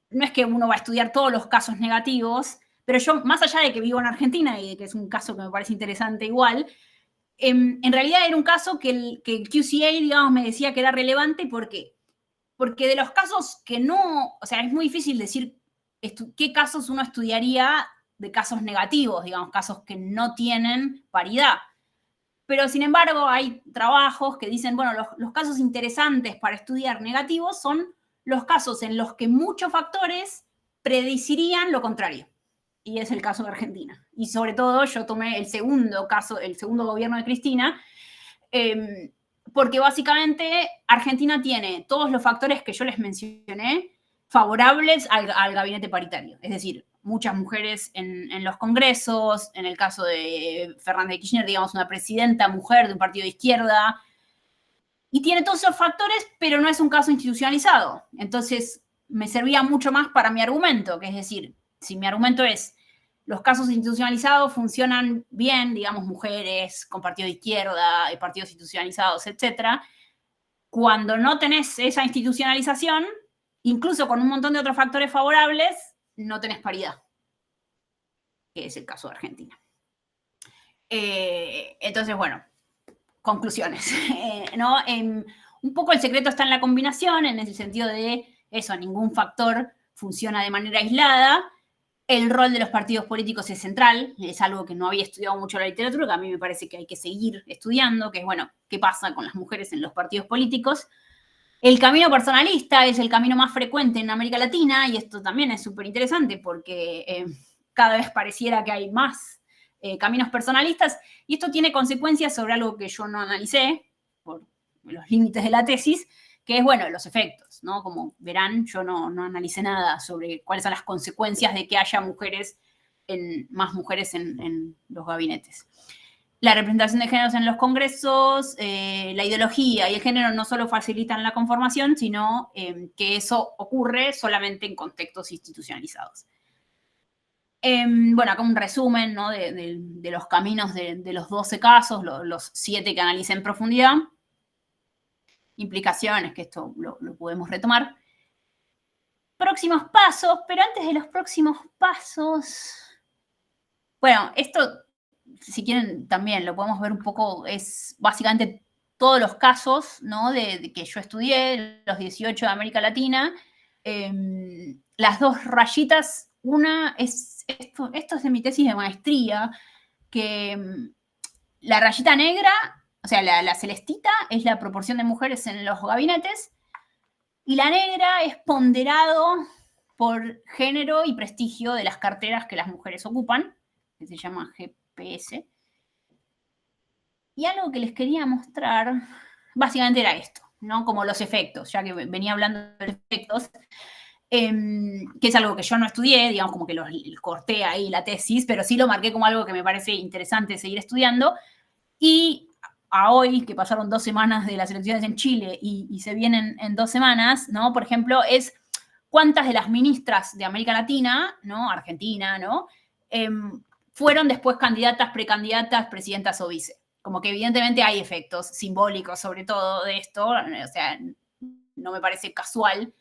no es que uno va a estudiar todos los casos negativos, pero yo, más allá de que vivo en Argentina y de que es un caso que me parece interesante igual, en realidad era un caso que el QCA, digamos, me decía que era relevante. ¿Por qué? Porque de los casos que no, o sea, es muy difícil decir qué casos uno estudiaría de casos negativos, digamos, casos que no tienen paridad. Pero, sin embargo, hay trabajos que dicen, bueno, los casos interesantes para estudiar negativos son los casos en los que muchos factores predecirían lo contrario. Y es el caso de Argentina. Y sobre todo yo tomé el segundo gobierno de Cristina, porque básicamente Argentina tiene todos los factores que yo les mencioné favorables al gabinete paritario. Es decir, muchas mujeres en los congresos, en el caso de Fernández de Kirchner, digamos, una presidenta mujer de un partido de izquierda, y tiene todos esos factores, pero no es un caso institucionalizado. Entonces, me servía mucho más para mi argumento, que es decir, si mi argumento es los casos institucionalizados funcionan bien, digamos, mujeres con partido de izquierda, partidos institucionalizados, etcétera, cuando no tenés esa institucionalización, incluso con un montón de otros factores favorables, no tenés paridad, que es el caso de Argentina. Entonces, bueno, conclusiones, ¿no? un poco el secreto está en la combinación, en el sentido de eso, ningún factor funciona de manera aislada. El rol de los partidos políticos es central, es algo que no había estudiado mucho en la literatura, que a mí me parece que hay que seguir estudiando, que es, bueno, qué pasa con las mujeres en los partidos políticos. El camino personalista es el camino más frecuente en América Latina, y esto también es súper interesante porque cada vez pareciera que hay más caminos personalistas, y esto tiene consecuencias sobre algo que yo no analicé, por los límites de la tesis, que es, bueno, los efectos, ¿no? Como verán, yo no analicé nada sobre cuáles son las consecuencias de que haya más mujeres en los gabinetes. La representación de géneros en los congresos, la ideología y el género no solo facilitan la conformación, sino que eso ocurre solamente en contextos institucionalizados. Bueno, acá un resumen, ¿no? de los caminos de los 12 casos, los 7 que analicé en profundidad. Implicaciones, que esto lo podemos retomar. Próximos pasos, pero antes de los próximos pasos... Bueno, esto, si quieren, también lo podemos ver un poco, es básicamente todos los casos, ¿no? de que yo estudié, los 18 de América Latina. Las 2 rayitas, una es, esto es de mi tesis de maestría, que la rayita negra, o sea, la celestita es la proporción de mujeres en los gabinetes, y la negra es ponderado por género y prestigio de las carteras que las mujeres ocupan, que se llama GPS. Y algo que les quería mostrar, básicamente era esto, ¿no? Como los efectos, ya que venía hablando de los efectos, que es algo que yo no estudié, digamos, como que lo corté ahí la tesis, pero sí lo marqué como algo que me parece interesante seguir estudiando. Y a hoy, que pasaron 2 semanas de las elecciones en Chile y se vienen en 2 semanas, ¿no? Por ejemplo, es cuántas de las ministras de América Latina, ¿no? Argentina, ¿no? Fueron después candidatas, precandidatas, presidentas o vice. Como que evidentemente hay efectos simbólicos sobre todo de esto, o sea, no me parece casual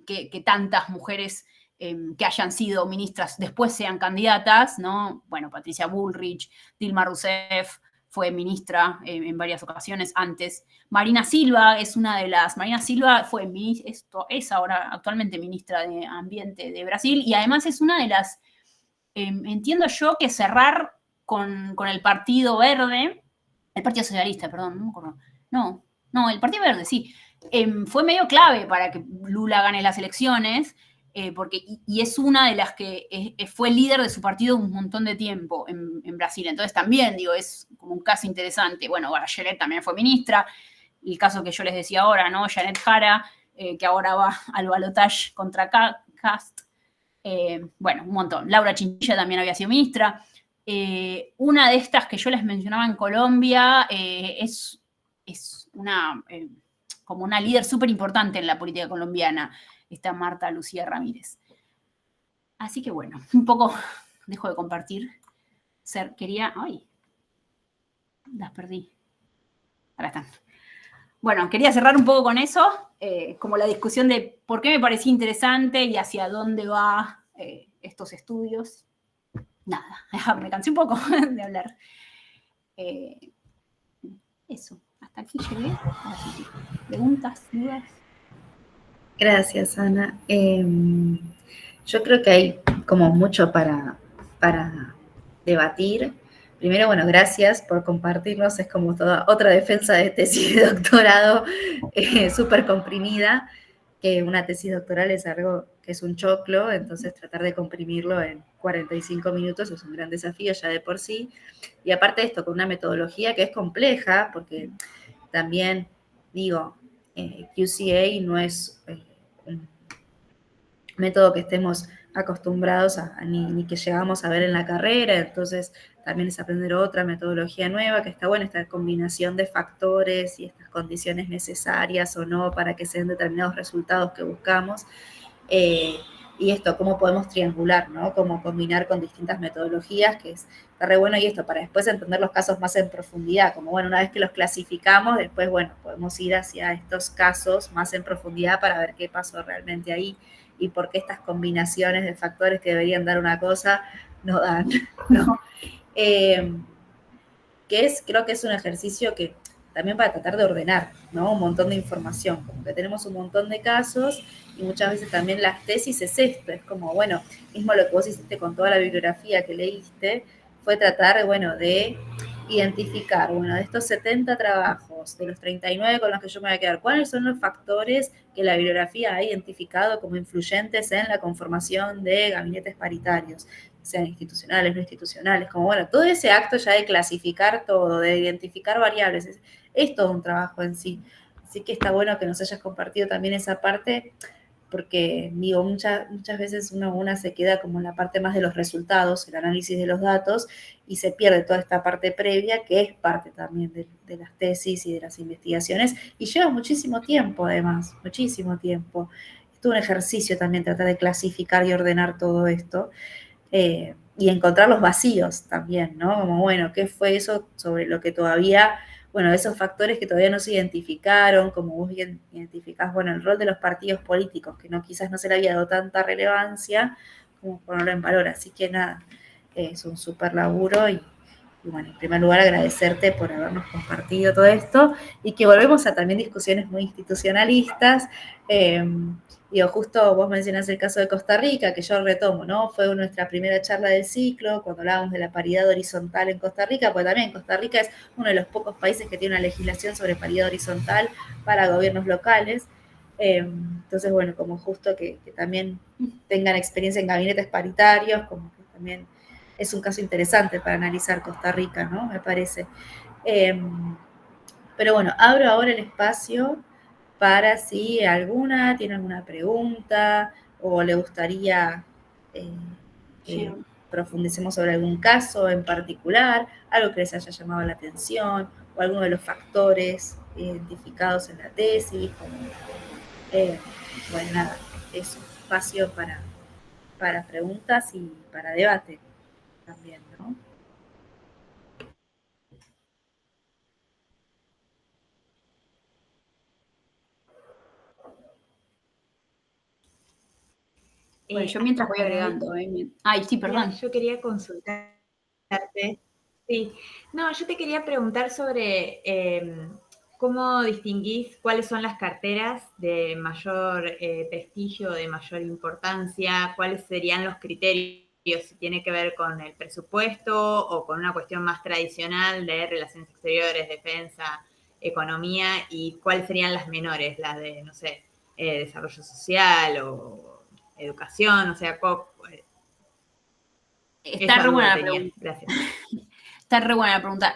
que tantas mujeres que hayan sido ministras después sean candidatas, ¿no? Bueno, Patricia Bullrich, Dilma Rousseff fue ministra en varias ocasiones antes. Marina Silva es una de las... Marina Silva es ahora actualmente ministra de Ambiente de Brasil, y además es una de las... entiendo yo que cerrar con el Partido Verde, el Partido Socialista, perdón, no me acuerdo. No, el Partido Verde, sí. Fue medio clave para que Lula gane las elecciones, y es una de las que fue líder de su partido un montón de tiempo en Brasil. Entonces también, digo, es como un caso interesante. Bueno, Bachelet también fue ministra, el caso que yo les decía ahora, ¿no? Janet Jara, que ahora va al balotaje contra Kast. Bueno, un montón. Laura Chinchilla también había sido ministra. Una de estas que yo les mencionaba en Colombia es una... como una líder súper importante en la política colombiana, está Marta Lucía Ramírez. Así que bueno, un poco dejo de compartir. ¡Ay! Las perdí. Ahora están. Bueno, quería cerrar un poco con eso, como la discusión de por qué me parecía interesante y hacia dónde va estos estudios. Nada, me cansé un poco de hablar. Eso. Hasta aquí llegué. ¿Preguntas, dudas? Gracias, Ana. Yo creo que hay como mucho para debatir. Primero, bueno, gracias por compartirnos. Es como toda otra defensa de tesis de doctorado súper comprimida, que una tesis doctoral es algo que es un choclo, entonces tratar de comprimirlo en 45 minutos es un gran desafío ya de por sí. Y aparte de esto, con una metodología que es compleja, porque también, digo, QCA no es un método que estemos acostumbrados ni que llegamos a ver en la carrera, entonces también es aprender otra metodología nueva, que está buena esta combinación de factores y estas condiciones necesarias o no para que se den determinados resultados que buscamos. Y esto, cómo podemos triangular, ¿no? Cómo combinar con distintas metodologías, que está re bueno, y esto para después entender los casos más en profundidad, como bueno, una vez que los clasificamos, después, bueno, podemos ir hacia estos casos más en profundidad para ver qué pasó realmente ahí y por qué estas combinaciones de factores que deberían dar una cosa no dan, ¿no? Creo que es un ejercicio que también para tratar de ordenar, ¿no? Un montón de información, como que tenemos un montón de casos y muchas veces también las tesis es esto, es como, bueno, mismo lo que vos hiciste con toda la bibliografía que leíste, fue tratar, bueno, de identificar, bueno, de estos 70 trabajos, de los 39 con los que yo me voy a quedar, ¿cuáles son los factores que la bibliografía ha identificado como influyentes en la conformación de gabinetes paritarios, sean institucionales, no institucionales, como bueno, todo ese acto ya de clasificar todo, de identificar variables, es todo un trabajo en sí. Así que está bueno que nos hayas compartido también esa parte, porque digo, muchas veces una se queda como en la parte más de los resultados, el análisis de los datos, y se pierde toda esta parte previa, que es parte también de las tesis y de las investigaciones, y lleva muchísimo tiempo además, muchísimo tiempo. Es todo un ejercicio también tratar de clasificar y ordenar todo esto, y encontrar los vacíos también, ¿no? Como, bueno, ¿qué fue eso sobre lo que todavía, bueno, esos factores que todavía no se identificaron, como vos bien identificás, bueno, el rol de los partidos políticos, que no, quizás no se le había dado tanta relevancia, como ponerlo en valor. Así que nada, es un súper laburo y bueno, en primer lugar agradecerte por habernos compartido todo esto y que volvemos a también discusiones muy institucionalistas. Digo, justo vos mencionás el caso de Costa Rica, que yo retomo, ¿no? Fue nuestra primera charla del ciclo, cuando hablábamos de la paridad horizontal en Costa Rica, porque también Costa Rica es uno de los pocos países que tiene una legislación sobre paridad horizontal para gobiernos locales. Entonces, bueno, como justo que también tengan experiencia en gabinetes paritarios, como que también es un caso interesante para analizar Costa Rica, ¿no? Me parece. Pero bueno, abro ahora el espacio para si alguna tiene alguna pregunta o le gustaría que profundicemos sobre algún caso en particular, algo que les haya llamado la atención o alguno de los factores identificados en la tesis. Bueno, nada, es un espacio para preguntas y para debate también, ¿no? Bueno, yo mientras voy agregando. Ay, sí, perdón. Yo quería consultarte. Sí, no, yo te quería preguntar sobre cómo distinguís cuáles son las carteras de mayor prestigio, de mayor importancia, cuáles serían los criterios, si tiene que ver con el presupuesto o con una cuestión más tradicional de relaciones exteriores, defensa, economía, y cuáles serían las menores, las de, no sé, desarrollo social o educación, o sea, está re buena la pregunta. Gracias. Está re buena la pregunta.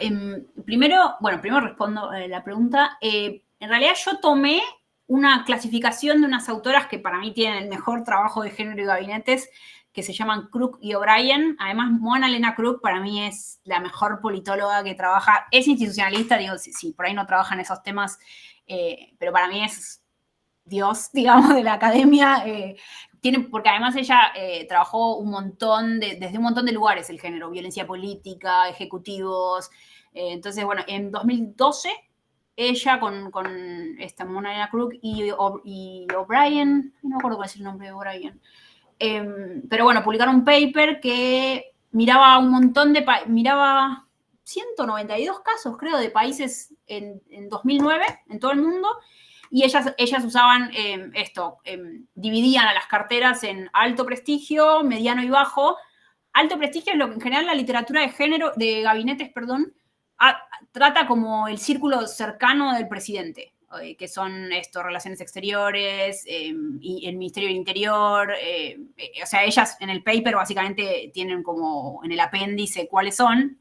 Primero respondo la pregunta. En realidad yo tomé una clasificación de unas autoras que para mí tienen el mejor trabajo de género y gabinetes, que se llaman Crook y O'Brien. Además, Mona Lena Crook para mí es la mejor politóloga que trabaja. Es institucionalista, digo, sí, por ahí no trabaja en esos temas, pero para mí es Dios, digamos, de la academia. Porque además ella trabajó un montón, desde un montón de lugares el género, violencia política, ejecutivos. Entonces, bueno, en 2012, ella con esta Mona Lena Crook y O'Brien, no me acuerdo cuál es el nombre de O'Brien, pero bueno, publicaron un paper que miraba un montón de miraba 192 casos, creo, de países en 2009, en todo el mundo, y ellas usaban dividían a las carteras en alto prestigio, mediano y bajo. Alto prestigio es lo que en general la literatura de género, de gabinetes, perdón, trata como el círculo cercano del presidente, que son relaciones exteriores, y el Ministerio del Interior. O sea, ellas en el paper básicamente tienen como en el apéndice cuáles son.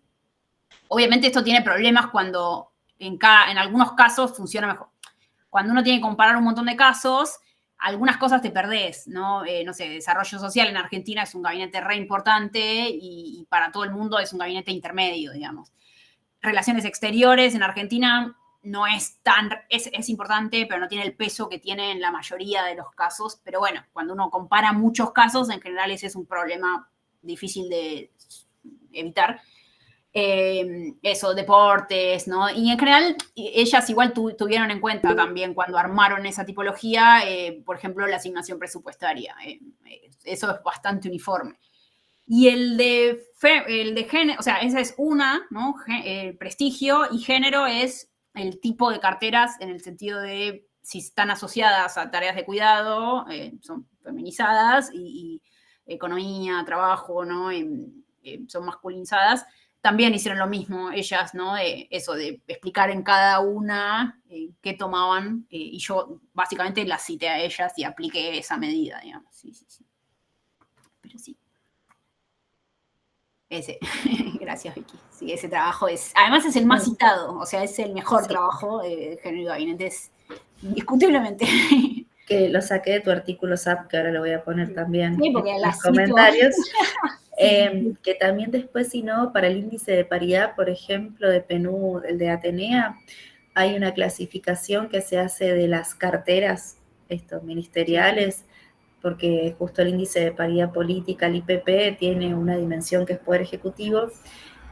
Obviamente esto tiene problemas cuando en algunos casos funciona mejor. Cuando uno tiene que comparar un montón de casos, algunas cosas te perdés, ¿no? No sé, desarrollo social en Argentina es un gabinete re importante y para todo el mundo es un gabinete intermedio, digamos. Relaciones exteriores en Argentina no es tan, es importante, pero no tiene el peso que tiene en la mayoría de los casos. Pero bueno, cuando uno compara muchos casos, en general ese es un problema difícil de evitar. Deportes, ¿no? Y en general, ellas igual tuvieron en cuenta también cuando armaron esa tipología, por ejemplo, la asignación presupuestaria. Eso es bastante uniforme. Y el de género, o sea, esa es una, ¿no? Prestigio, y género es el tipo de carteras en el sentido de si están asociadas a tareas de cuidado, son feminizadas, y economía, trabajo, ¿no? Son masculinizadas. También hicieron lo mismo ellas, ¿no? Eso de explicar en cada una qué tomaban, y yo básicamente las cité a ellas y apliqué esa medida, digamos. Sí. Pero sí. Ese. Gracias, Vicky. Sí, ese trabajo además es el más citado, o sea, es el mejor trabajo de género y gabinetes, indiscutiblemente. Que lo saqué de tu artículo SAP, que ahora lo voy a poner también sí, porque en los comentarios. Que también después, si no, para el índice de paridad, por ejemplo, de PNUD, el de Atenea, hay una clasificación que se hace de las carteras ministeriales, porque justo el índice de paridad política, el IPP, tiene una dimensión que es poder ejecutivo,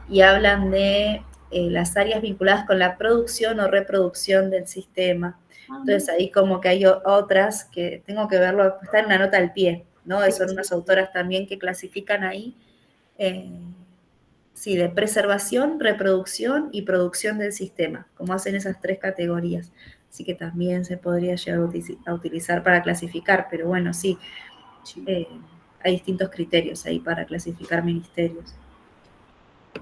y hablan de las áreas vinculadas con la producción o reproducción del sistema. Entonces ahí como que hay otras que tengo que verlo, está en una nota al pie, ¿no? Son unas autoras también que clasifican ahí, sí, de preservación, reproducción y producción del sistema, como hacen esas 3 categorías. Así que también se podría llegar a utilizar para clasificar, pero bueno, sí, hay distintos criterios ahí para clasificar ministerios.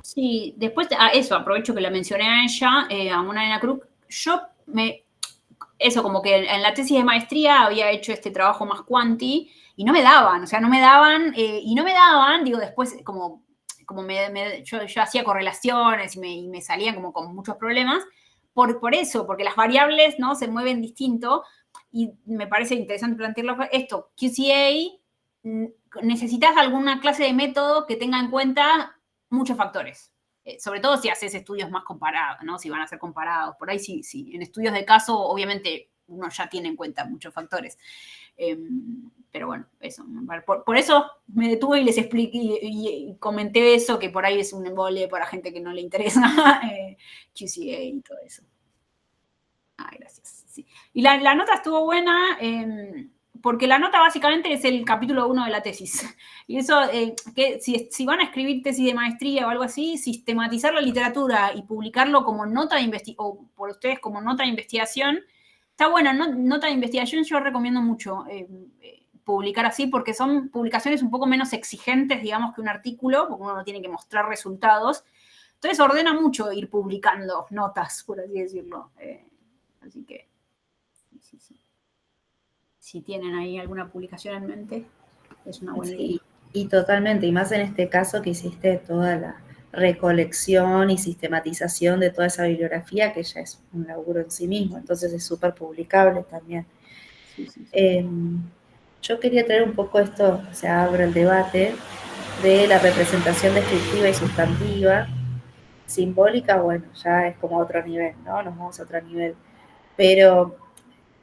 Sí, después, eso, aprovecho que la mencioné a ella, a Mona Elena Cruz. Eso, como que en la tesis de maestría había hecho este trabajo más cuanti, y no me daban, digo, después como yo hacía correlaciones y me salían como con muchos problemas, por eso, porque las variables, ¿no?, se mueven distinto, y me parece interesante plantearlo esto. QCA, necesitas alguna clase de método que tenga en cuenta muchos factores. Sobre todo si haces estudios más comparados, ¿no? Si van a ser comparados. Por ahí sí. En estudios de caso, obviamente, uno ya tiene en cuenta muchos factores. Pero bueno, eso. Por eso me detuve y les expliqué y comenté eso, que por ahí es un embole para gente que no le interesa QCA y todo eso. Gracias. Sí. Y la nota estuvo buena, porque la nota básicamente es el capítulo 1 de la tesis. Y eso, que si van a escribir tesis de maestría o algo así, sistematizar la literatura y publicarlo como nota de investigación, o por ustedes como nota de investigación, está buena. Nota de investigación yo recomiendo mucho publicar así, porque son publicaciones un poco menos exigentes, digamos, que un artículo, porque uno no tiene que mostrar resultados. Entonces ordena mucho ir publicando notas, por así decirlo. Así que, sí. Si tienen ahí alguna publicación en mente, es una buena idea. Y totalmente, y más en este caso que hiciste toda la recolección y sistematización de toda esa bibliografía, que ya es un laburo en sí mismo, entonces es súper publicable también. Sí. Yo quería traer un poco esto, se abre el debate de la representación descriptiva y sustantiva. Simbólica, bueno, ya es como otro nivel, ¿no? Nos vamos a otro nivel. Pero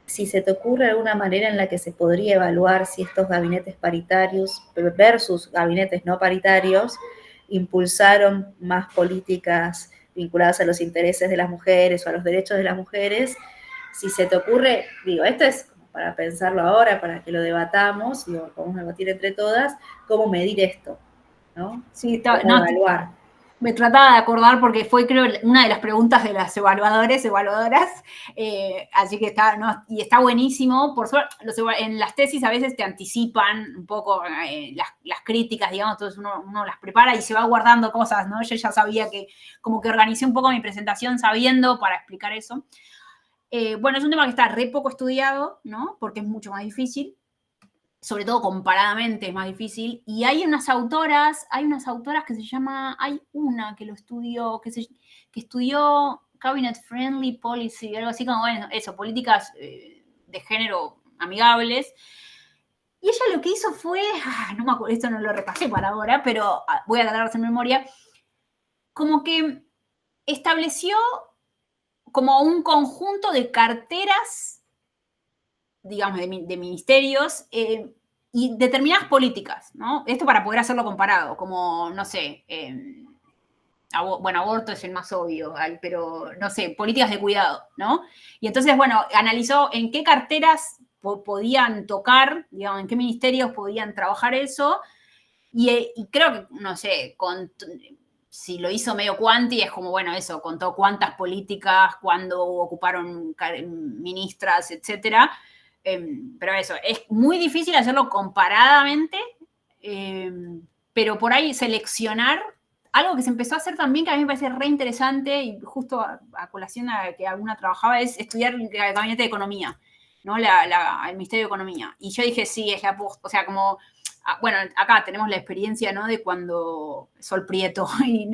si se te ocurre alguna manera en la que se podría evaluar si estos gabinetes paritarios versus gabinetes no paritarios impulsaron más políticas vinculadas a los intereses de las mujeres o a los derechos de las mujeres, si se te ocurre, digo, esto es para pensarlo ahora, para que lo debatamos, digo, vamos a debatir entre todas, cómo medir esto, ¿no? Sí, cómo evaluar. Me trataba de acordar porque fue, creo, una de las preguntas de las evaluadoras, así que está buenísimo. Por suerte, en las tesis a veces te anticipan un poco las críticas, digamos, entonces uno las prepara y se va guardando cosas, ¿no? Yo ya sabía como que organicé un poco mi presentación sabiendo para explicar eso. Bueno, es un tema que está re poco estudiado, ¿no? Porque es mucho más difícil. Sobre todo comparadamente es más difícil, y hay unas autoras que se llama, hay una que lo estudió, que estudió Cabinet Friendly Policy, algo así como, bueno, eso, políticas de género amigables, y ella lo que hizo fue, no me acuerdo, esto no lo repasé para ahora, pero voy a tratar de hacer memoria, como que estableció como un conjunto de carteras, digamos, de ministerios, y determinadas políticas, ¿no? Esto para poder hacerlo comparado, como, no sé, aborto es el más obvio, pero, no sé, políticas de cuidado, ¿no? Y entonces, bueno, analizó en qué carteras podían tocar, digamos, en qué ministerios podían trabajar eso, y creo que, no sé, si lo hizo medio cuanti, es como, bueno, eso, contó cuántas políticas, cuándo ocuparon ministras, etcétera. Pero eso, es muy difícil hacerlo comparadamente, pero por ahí seleccionar algo que se empezó a hacer también, que a mí me parece re interesante, y justo a colación a que alguna trabajaba, es estudiar el gabinete de economía, ¿no? El Ministerio de Economía. Y yo dije, sí, es la post, o sea, como, bueno, acá tenemos la experiencia, ¿no? De cuando Sol Prieto y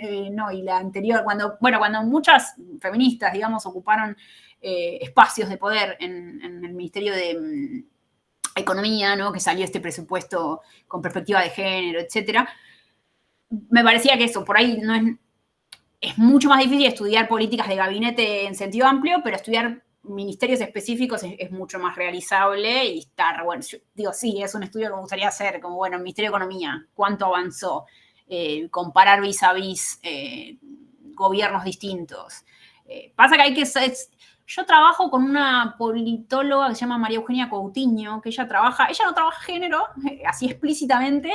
la anterior, cuando muchas feministas, digamos, ocuparon espacios de poder en el Ministerio de Economía, ¿no? Que salió este presupuesto con perspectiva de género, etcétera. Me parecía que eso, por ahí no es mucho más difícil estudiar políticas de gabinete en sentido amplio, pero estudiar ministerios específicos es mucho más realizable y está, bueno, yo digo, sí, es un estudio que me gustaría hacer, como, bueno, Ministerio de Economía, ¿cuánto avanzó? Comparar vis a vis gobiernos distintos. Pasa que hay que... Yo trabajo con una politóloga que se llama María Eugenia Coutinho, que ella no trabaja género, así explícitamente,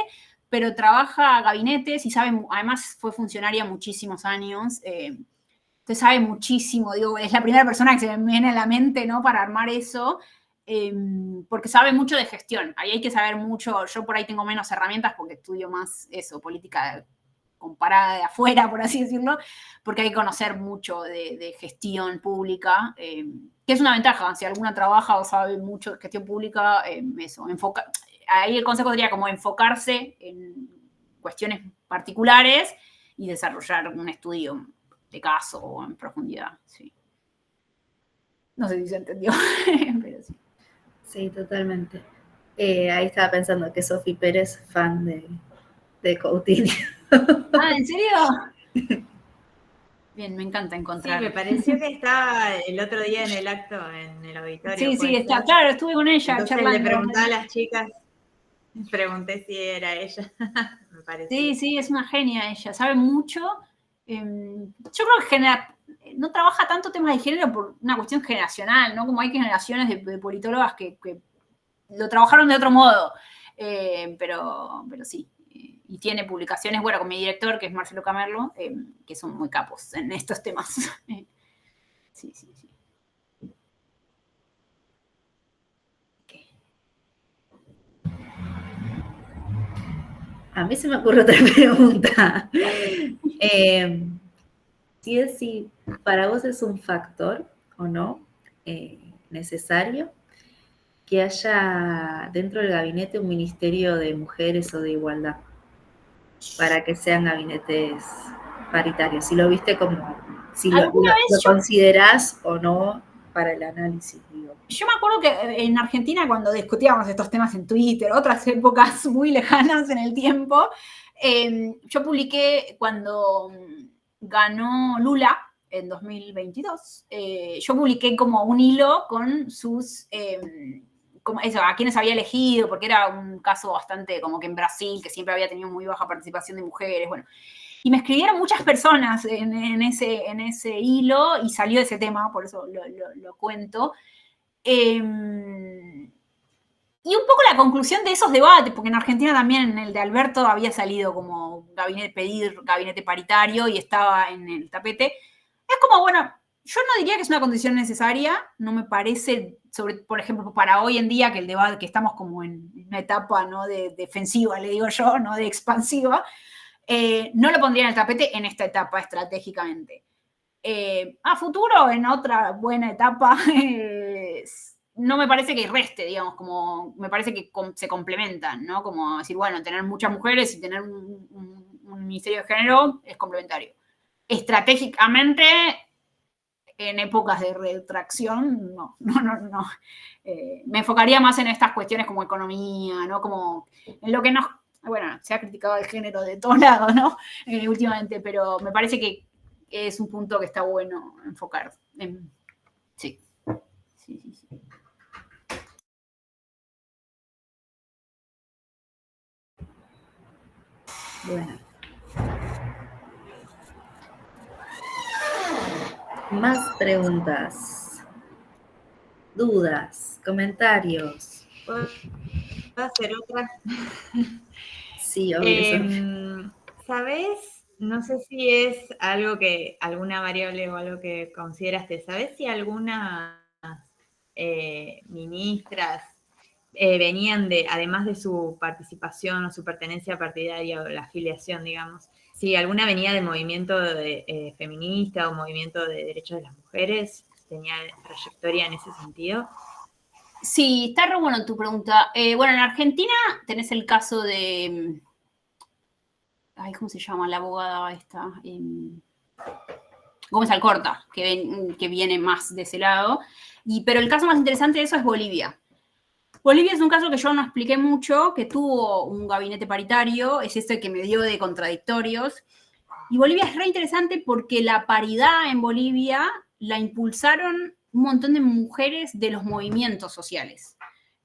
pero trabaja gabinetes y sabe, además fue funcionaria muchísimos años, entonces sabe muchísimo, digo, es la primera persona que se me viene a la mente, ¿no? Para armar eso, porque sabe mucho de gestión, ahí hay que saber mucho, yo por ahí tengo menos herramientas porque estudio más eso, política comparada de afuera, por así decirlo, porque hay que conocer mucho de gestión pública, que es una ventaja, si alguna trabaja o sabe mucho de gestión pública, eso, ahí el consejo sería como enfocarse en cuestiones particulares y desarrollar un estudio de caso o en profundidad, sí. No sé si se entendió, pero sí. Sí, totalmente. Ahí estaba pensando que Sofi Pérez, fan de Coutinho. ¿En serio? Bien, me encanta encontrar. Sí, me pareció que estaba el otro día en el acto, en el auditorio. Sí, está, claro, estuve con ella. Entonces charlando. Le preguntaba a las chicas, pregunté si era ella. Me pareció. Sí, es una genia ella, sabe mucho. Yo creo que no trabaja tanto temas de género por una cuestión generacional, ¿no? Como hay generaciones de politólogas que lo trabajaron de otro modo, pero sí. Y tiene publicaciones, bueno, con mi director, que es Marcelo Camerlo, que son muy capos en estos temas. Sí. Okay. A mí se me ocurre otra pregunta. Si para vos es un factor o no necesario que haya dentro del gabinete un ministerio de mujeres o de igualdad para que sean gabinetes paritarios. Si lo viste como, si lo considerás o no para el análisis, digo. Yo me acuerdo que en Argentina, cuando discutíamos estos temas en Twitter, otras épocas muy lejanas en el tiempo, yo publiqué cuando ganó Lula en 2022, yo publiqué como un hilo con sus, como eso, a quienes había elegido, porque era un caso bastante como que en Brasil, que siempre había tenido muy baja participación de mujeres, bueno. Y me escribieron muchas personas en ese hilo y salió ese tema, por eso lo cuento. Y un poco la conclusión de esos debates, porque en Argentina también el de Alberto había salido como pedir gabinete paritario y estaba en el tapete. Es como, bueno, yo no diría que es una condición necesaria, no me parece, por ejemplo, para hoy en día que el debate, que estamos como en una etapa, ¿no? de defensiva, le digo yo, no de expansiva, no lo pondría en el tapete en esta etapa estratégicamente. A futuro, en otra buena etapa, no me parece que reste, digamos, como me parece que se complementan, ¿no? Como decir, bueno, tener muchas mujeres y tener un ministerio de género es complementario. Estratégicamente, en épocas de retracción, no. Me enfocaría más en estas cuestiones como economía, ¿no? Como en lo que nos... Bueno, se ha criticado el género de todos lados, ¿no? Últimamente, pero me parece que es un punto que está bueno enfocar. Sí. Bueno. Más preguntas, dudas, comentarios. ¿Puedo hacer otra? Sí, obvio. ¿Sabés no sé si es algo que, alguna variable o algo que consideraste. ¿Sabes si algunas ministras venían de, además de su participación o su pertenencia partidaria o la afiliación, digamos, si alguna venía del movimiento feminista o movimiento de derechos de las mujeres, tenía trayectoria en ese sentido? Sí, está re bueno tu pregunta. Bueno, en Argentina tenés el caso de... Ay, ¿cómo se llama la abogada esta? Gómez Alcorta, que viene más de ese lado. Pero el caso más interesante de eso es Bolivia. Bolivia es un caso que yo no expliqué mucho, que tuvo un gabinete paritario, es este que me dio de contradictorios. Y Bolivia es re interesante porque la paridad en Bolivia la impulsaron un montón de mujeres de los movimientos sociales.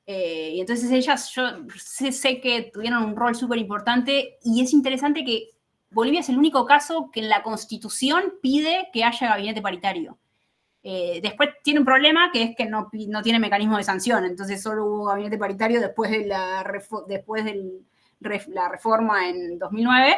Y entonces ellas, yo sé que tuvieron un rol súper importante y es interesante que Bolivia es el único caso que en la Constitución pide que haya gabinete paritario. Después tiene un problema que es que no tiene mecanismo de sanción, entonces solo hubo gabinete paritario después de la reforma en 2009,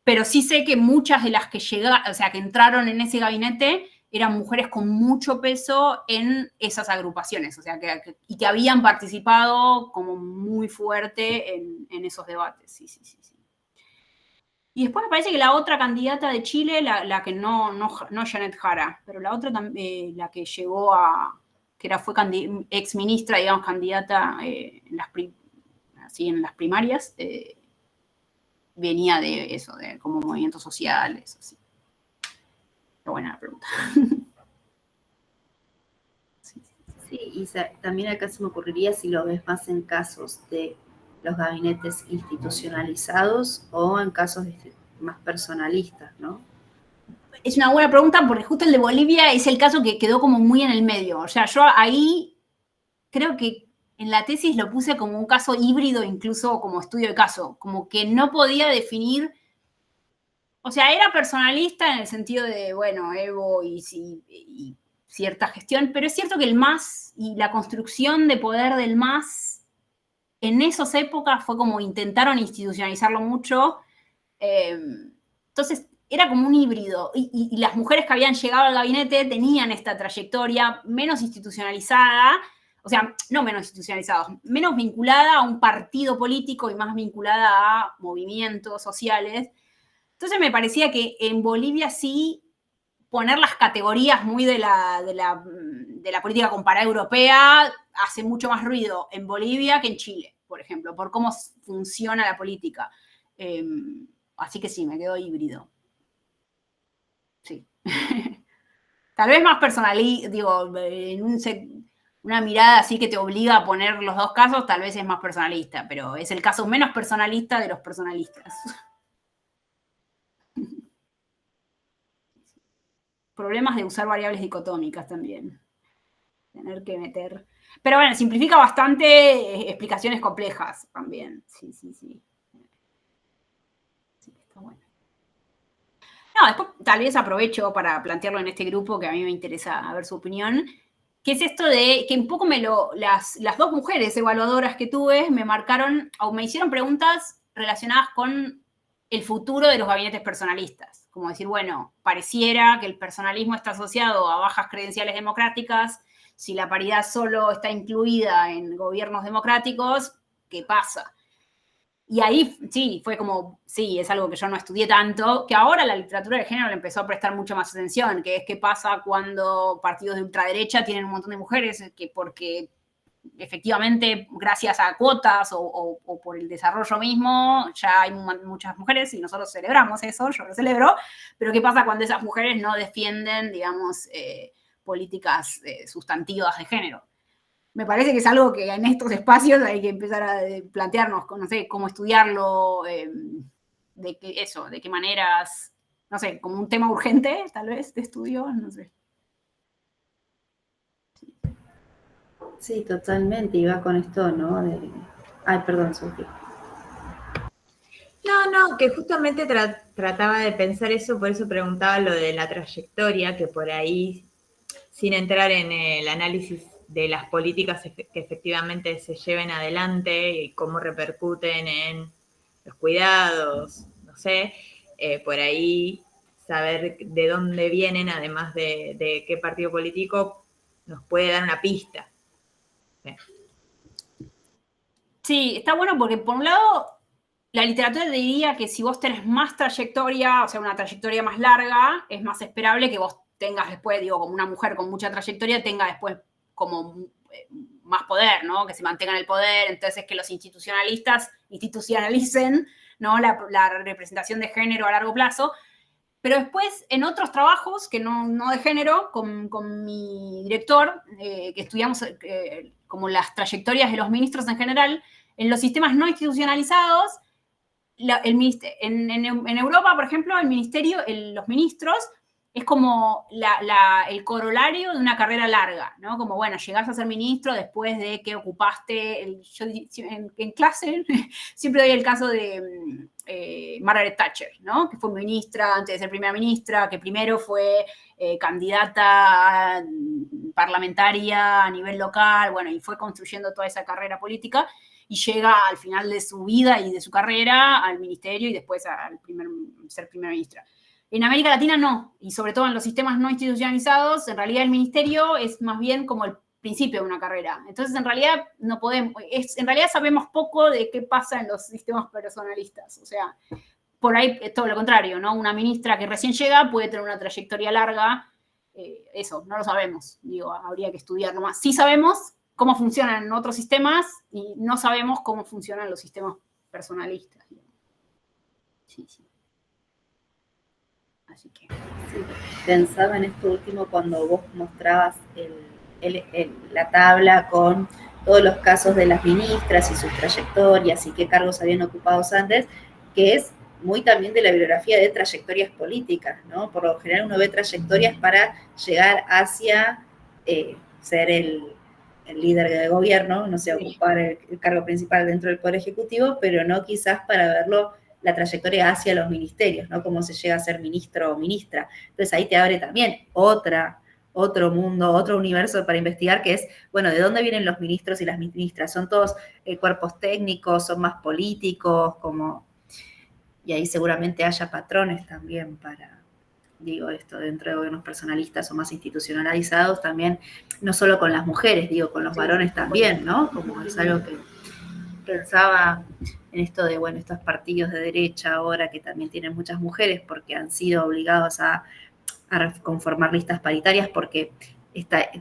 pero sí sé que muchas de las que llegaron, o sea, que entraron en ese gabinete eran mujeres con mucho peso en esas agrupaciones, o sea, y que habían participado como muy fuerte en esos debates. Sí. Y después me parece que la otra candidata de Chile, la que no Janet Jara, pero la otra, la que llegó fue ex ministra, digamos, candidata en las primarias, venía de eso, de como movimientos sociales, así. Qué buena pregunta. Sí, y también acá se me ocurriría si lo ves más en casos de los gabinetes institucionalizados o en casos más personalistas, ¿no? Es una buena pregunta porque justo el de Bolivia es el caso que quedó como muy en el medio. O sea, yo ahí creo que en la tesis lo puse como un caso híbrido, incluso como estudio de caso, como que no podía definir, o sea, era personalista en el sentido de, bueno, Evo y cierta gestión, pero es cierto que el MAS y la construcción de poder del MAS en esas épocas fue como intentaron institucionalizarlo mucho, entonces era como un híbrido, y las mujeres que habían llegado al gabinete tenían esta trayectoria menos institucionalizada, o sea, no menos institucionalizada, menos vinculada a un partido político y más vinculada a movimientos sociales. Entonces me parecía que en Bolivia sí poner las categorías muy de la política comparada europea hace mucho más ruido en Bolivia que en Chile, por ejemplo, por cómo funciona la política. Así que sí, me quedo híbrido. Sí. Tal vez más personal, digo, en una mirada así que te obliga a poner los dos casos, tal vez es más personalista, pero es el caso menos personalista de los personalistas. Problemas de usar variables dicotómicas también. Tener que meter. Pero bueno, simplifica bastante explicaciones complejas también. Sí. Sí, está bueno. No, después tal vez aprovecho para plantearlo en este grupo, que a mí me interesa ver su opinión, que es esto de que un poco las dos mujeres evaluadoras que tuve me marcaron, o me hicieron preguntas relacionadas con el futuro de los gabinetes personalistas. Como decir, bueno, pareciera que el personalismo está asociado a bajas credenciales democráticas. Si la paridad solo está incluida en gobiernos democráticos, ¿qué pasa? Y ahí sí, fue como, sí, es algo que yo no estudié tanto, que ahora la literatura de género le empezó a prestar mucho más atención, que es qué pasa cuando partidos de ultraderecha tienen un montón de mujeres, que porque efectivamente gracias a cuotas o por el desarrollo mismo ya hay muchas mujeres y nosotros celebramos eso, yo lo celebro, pero qué pasa cuando esas mujeres no defienden, digamos, políticas sustantivas de género. Me parece que es algo que en estos espacios hay que empezar a plantearnos, no sé, cómo estudiarlo, de qué maneras, no sé, como un tema urgente, tal vez, de estudio, no sé. Sí, totalmente, y va con esto, ¿no? Ay, perdón, Sofía. No, que justamente trataba de pensar eso, por eso preguntaba lo de la trayectoria, que por ahí, sin entrar en el análisis de las políticas que efectivamente se lleven adelante y cómo repercuten en los cuidados, no sé, por ahí saber de dónde vienen, además de qué partido político, nos puede dar una pista. Sí, está bueno porque por un lado la literatura te diría que si vos tenés más trayectoria, o sea, una trayectoria más larga, es más esperable que vos tengas después, digo, como una mujer con mucha trayectoria, tenga después como más poder, ¿no? Que se mantenga en el poder, entonces que los institucionalistas institucionalicen, ¿no? La representación de género a largo plazo. Pero después, en otros trabajos, que no de género, con mi director, que estudiamos como las trayectorias de los ministros en general, en los sistemas no institucionalizados, en Europa, por ejemplo, el ministerio, los ministros, es como el corolario de una carrera larga, ¿no? Como, bueno, llegás a ser ministro después de que ocupaste, yo en clase siempre doy el caso de Margaret Thatcher, ¿no? Que fue ministra antes de ser primera ministra, que primero fue candidata parlamentaria a nivel local, bueno, y fue construyendo toda esa carrera política, y llega al final de su vida y de su carrera al ministerio y después al ser primera ministra. En América Latina no, y sobre todo en los sistemas no institucionalizados, en realidad el ministerio es más bien como el principio de una carrera. Entonces, en realidad no podemos, en realidad sabemos poco de qué pasa en los sistemas personalistas. O sea, por ahí es todo lo contrario, ¿no? Una ministra que recién llega puede tener una trayectoria larga. Eso, no lo sabemos. Digo, habría que estudiarlo más. Sí sabemos cómo funcionan otros sistemas y no sabemos cómo funcionan los sistemas personalistas. Sí, sí. Así que... Sí, pensaba en esto último cuando vos mostrabas la tabla con todos los casos de las ministras y sus trayectorias y qué cargos habían ocupado antes, que es muy también de la bibliografía de trayectorias políticas, ¿no? Por lo general uno ve trayectorias para llegar hacia ser el líder de gobierno, no sé, ocupar el cargo principal dentro del Poder Ejecutivo, pero no quizás para verlo la trayectoria hacia los ministerios, ¿no? Cómo se llega a ser ministro o ministra. Entonces ahí te abre también otro mundo, otro universo para investigar, que es, bueno, ¿de dónde vienen los ministros y las ministras? ¿Son todos cuerpos técnicos? ¿Son más políticos? Y ahí seguramente haya patrones también para, digo, esto dentro de gobiernos personalistas o más institucionalizados también, no solo con las mujeres, digo, con los varones también, ¿no? Como es algo que pensaba en esto de, bueno, estos partidos de derecha ahora que también tienen muchas mujeres porque han sido obligados a conformar listas paritarias porque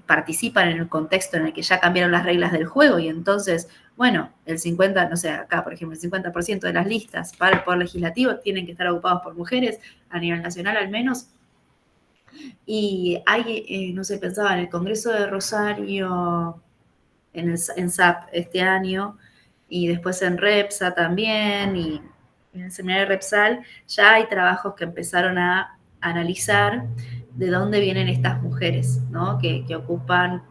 participan en el contexto en el que ya cambiaron las reglas del juego y entonces, bueno, el 50%, no sé, acá por ejemplo, el 50% de las listas para el Poder Legislativo tienen que estar ocupados por mujeres, a nivel nacional al menos. Y hay, no sé, pensaba en el Congreso de Rosario, en SAP este año, y después en REPSA también, y en el seminario de Repsal, ya hay trabajos que empezaron a analizar de dónde vienen estas mujeres, ¿no? Que ocupan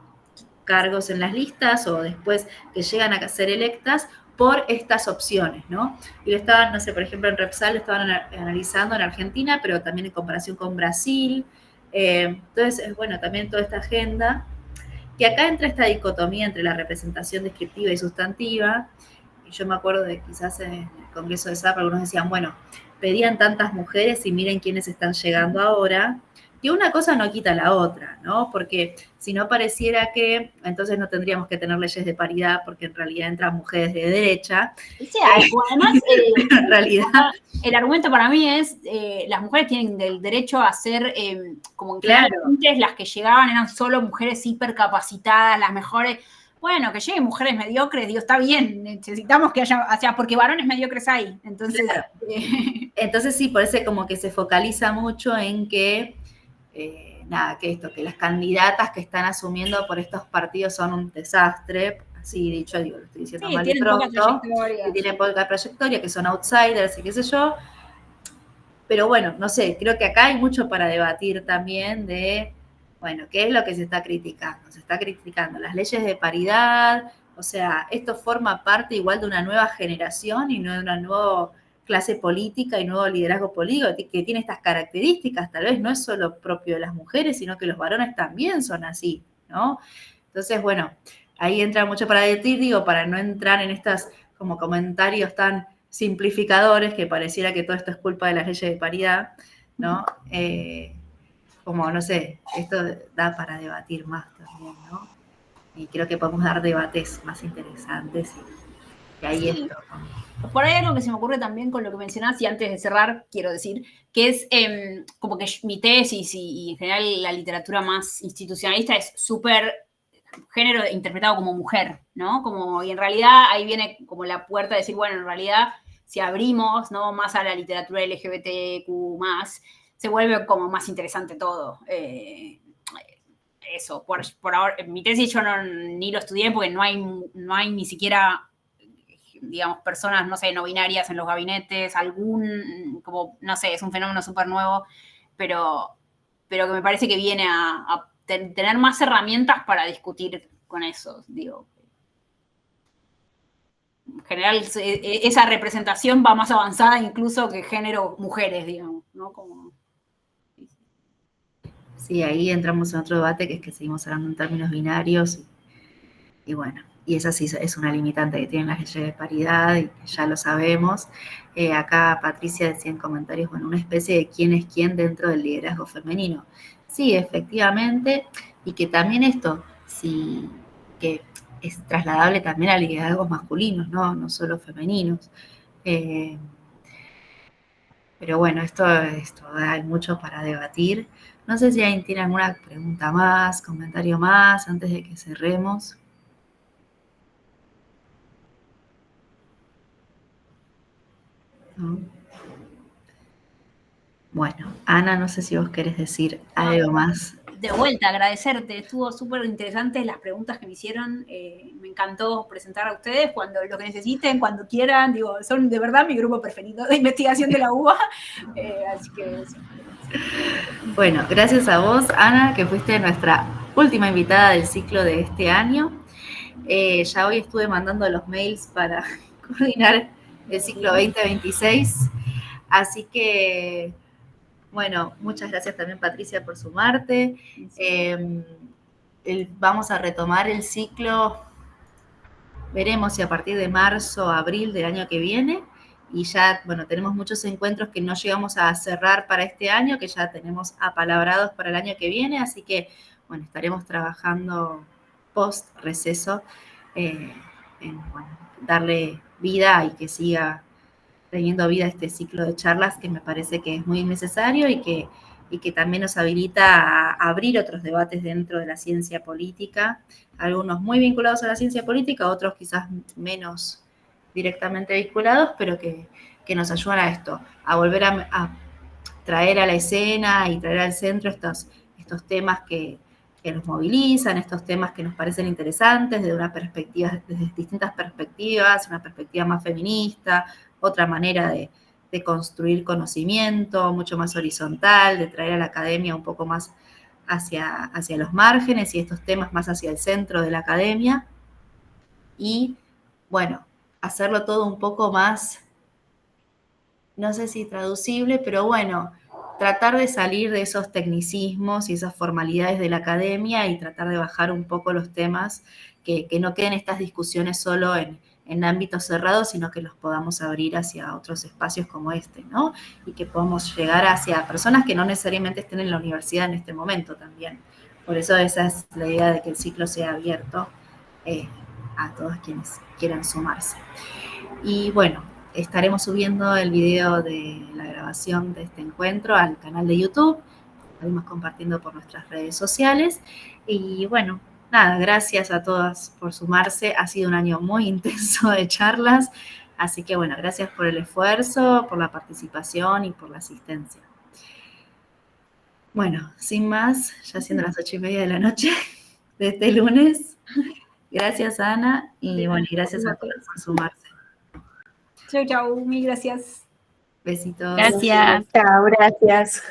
cargos en las listas o después que llegan a ser electas por estas opciones, ¿no? Y lo estaban, no sé, por ejemplo, en Repsal lo estaban analizando en Argentina, pero también en comparación con Brasil. Entonces, bueno, también toda esta agenda, que acá entra esta dicotomía entre la representación descriptiva y sustantiva. Y yo me acuerdo de quizás en el Congreso de SAP algunos decían, bueno, pedían tantas mujeres y miren quiénes están llegando ahora, que una cosa no quita la otra, ¿no? Porque si no pareciera que, entonces no tendríamos que tener leyes de paridad, porque en realidad entran mujeres de derecha. Además, en realidad, el argumento para mí es, las mujeres tienen el derecho a ser, como en claro, antes las que llegaban eran solo mujeres hipercapacitadas, las mejores. Bueno, que lleguen mujeres mediocres, digo, está bien, necesitamos que haya, o sea, porque varones mediocres hay. Entonces, claro. Entonces sí, por eso como que se focaliza mucho en que, nada, que las candidatas que están asumiendo por estos partidos son un desastre, así dicho, digo, lo estoy diciendo mal y pronto, que tienen poca trayectoria, que son outsiders y qué sé yo. Pero bueno, no sé, creo que acá hay mucho para debatir también de, bueno, ¿qué es lo que se está criticando? Se está criticando las leyes de paridad, o sea, esto forma parte igual de una nueva generación y no de una nueva clase política y nuevo liderazgo político que tiene estas características, tal vez no es solo propio de las mujeres, sino que los varones también son así, ¿no? Entonces, bueno, ahí entra mucho para debatir, digo, para no entrar en estos como comentarios tan simplificadores, que pareciera que todo esto es culpa de las leyes de paridad, ¿no? Como, no sé, esto da para debatir más también, ¿no? Y creo que podemos dar debates más interesantes y ahí Sí. esto. Por ahí algo que se me ocurre también con lo que mencionás, y antes de cerrar, quiero decir, que es como que mi tesis y en general la literatura más institucionalista es súper género interpretado como mujer, ¿no? Como, y en realidad ahí viene como la puerta de decir, bueno, en realidad si abrimos, ¿no?, más a la literatura LGBTQ+, se vuelve como más interesante todo. Eso, por ahora, en mi tesis yo ni lo estudié porque no hay ni siquiera, digamos, personas, no sé, no binarias en los gabinetes, como, no sé, es un fenómeno súper nuevo, pero que me parece que viene a tener más herramientas para discutir con eso, digo. En general, esa representación va más avanzada incluso que género mujeres, digamos, ¿no? Como... Sí, ahí entramos en otro debate, que es que seguimos hablando en términos binarios, y bueno, y esa sí es una limitante que tienen las leyes de paridad, y ya lo sabemos. Acá Patricia decía en comentarios, bueno, una especie de quién es quién dentro del liderazgo femenino. Sí, efectivamente, y que también esto, sí, que es trasladable también a liderazgos masculinos, no solo femeninos. Pero bueno, esto hay mucho para debatir. No sé si alguien tiene alguna pregunta más, comentario más, antes de que cerremos. ¿No? Bueno, Ana, no sé si vos querés decir algo más. De vuelta, agradecerte. Estuvo súper interesante las preguntas que me hicieron. Me encantó presentar a ustedes cuando lo que necesiten, cuando quieran. Digo, son de verdad mi grupo preferido de investigación de la UBA. Así que eso. Bueno, gracias a vos, Ana, que fuiste nuestra última invitada del ciclo de este año. Ya hoy estuve mandando los mails para coordinar el ciclo 2026. Así que, bueno, muchas gracias también, Patricia, por sumarte. Vamos a retomar el ciclo, veremos si a partir de marzo o abril del año que viene, y ya, bueno, tenemos muchos encuentros que no llegamos a cerrar para este año, que ya tenemos apalabrados para el año que viene, así que, bueno, estaremos trabajando post receso en, bueno, darle vida y que siga teniendo vida este ciclo de charlas, que me parece que es muy necesario y que también nos habilita a abrir otros debates dentro de la ciencia política, algunos muy vinculados a la ciencia política, otros quizás menos directamente vinculados, pero que nos ayudan a esto, a volver a traer a la escena y traer al centro estos temas que nos movilizan, estos temas que nos parecen interesantes desde distintas perspectivas, una perspectiva más feminista, otra manera de construir conocimiento, mucho más horizontal, de traer a la academia un poco más hacia los márgenes y estos temas más hacia el centro de la academia. Y, bueno, hacerlo todo un poco más, no sé si traducible, pero bueno, tratar de salir de esos tecnicismos y esas formalidades de la academia y tratar de bajar un poco los temas, que no queden estas discusiones solo en ámbitos cerrados, sino que los podamos abrir hacia otros espacios como este, ¿no? Y que podamos llegar hacia personas que no necesariamente estén en la universidad en este momento también. Por eso esa es la idea de que el ciclo sea abierto a todos quienes quieran sumarse. Y bueno, estaremos subiendo el video de la grabación de este encuentro al canal de YouTube, estaremos compartiendo por nuestras redes sociales, y bueno, nada, gracias a todas por sumarse, ha sido un año muy intenso de charlas, así que bueno, gracias por el esfuerzo, por la participación y por la asistencia. Bueno, sin más, ya siendo las 8:30 de la noche de este lunes, gracias Ana, y bueno, gracias a todos por sumarse. Chau, chau, mil gracias. Besitos. Gracias. Chao, gracias.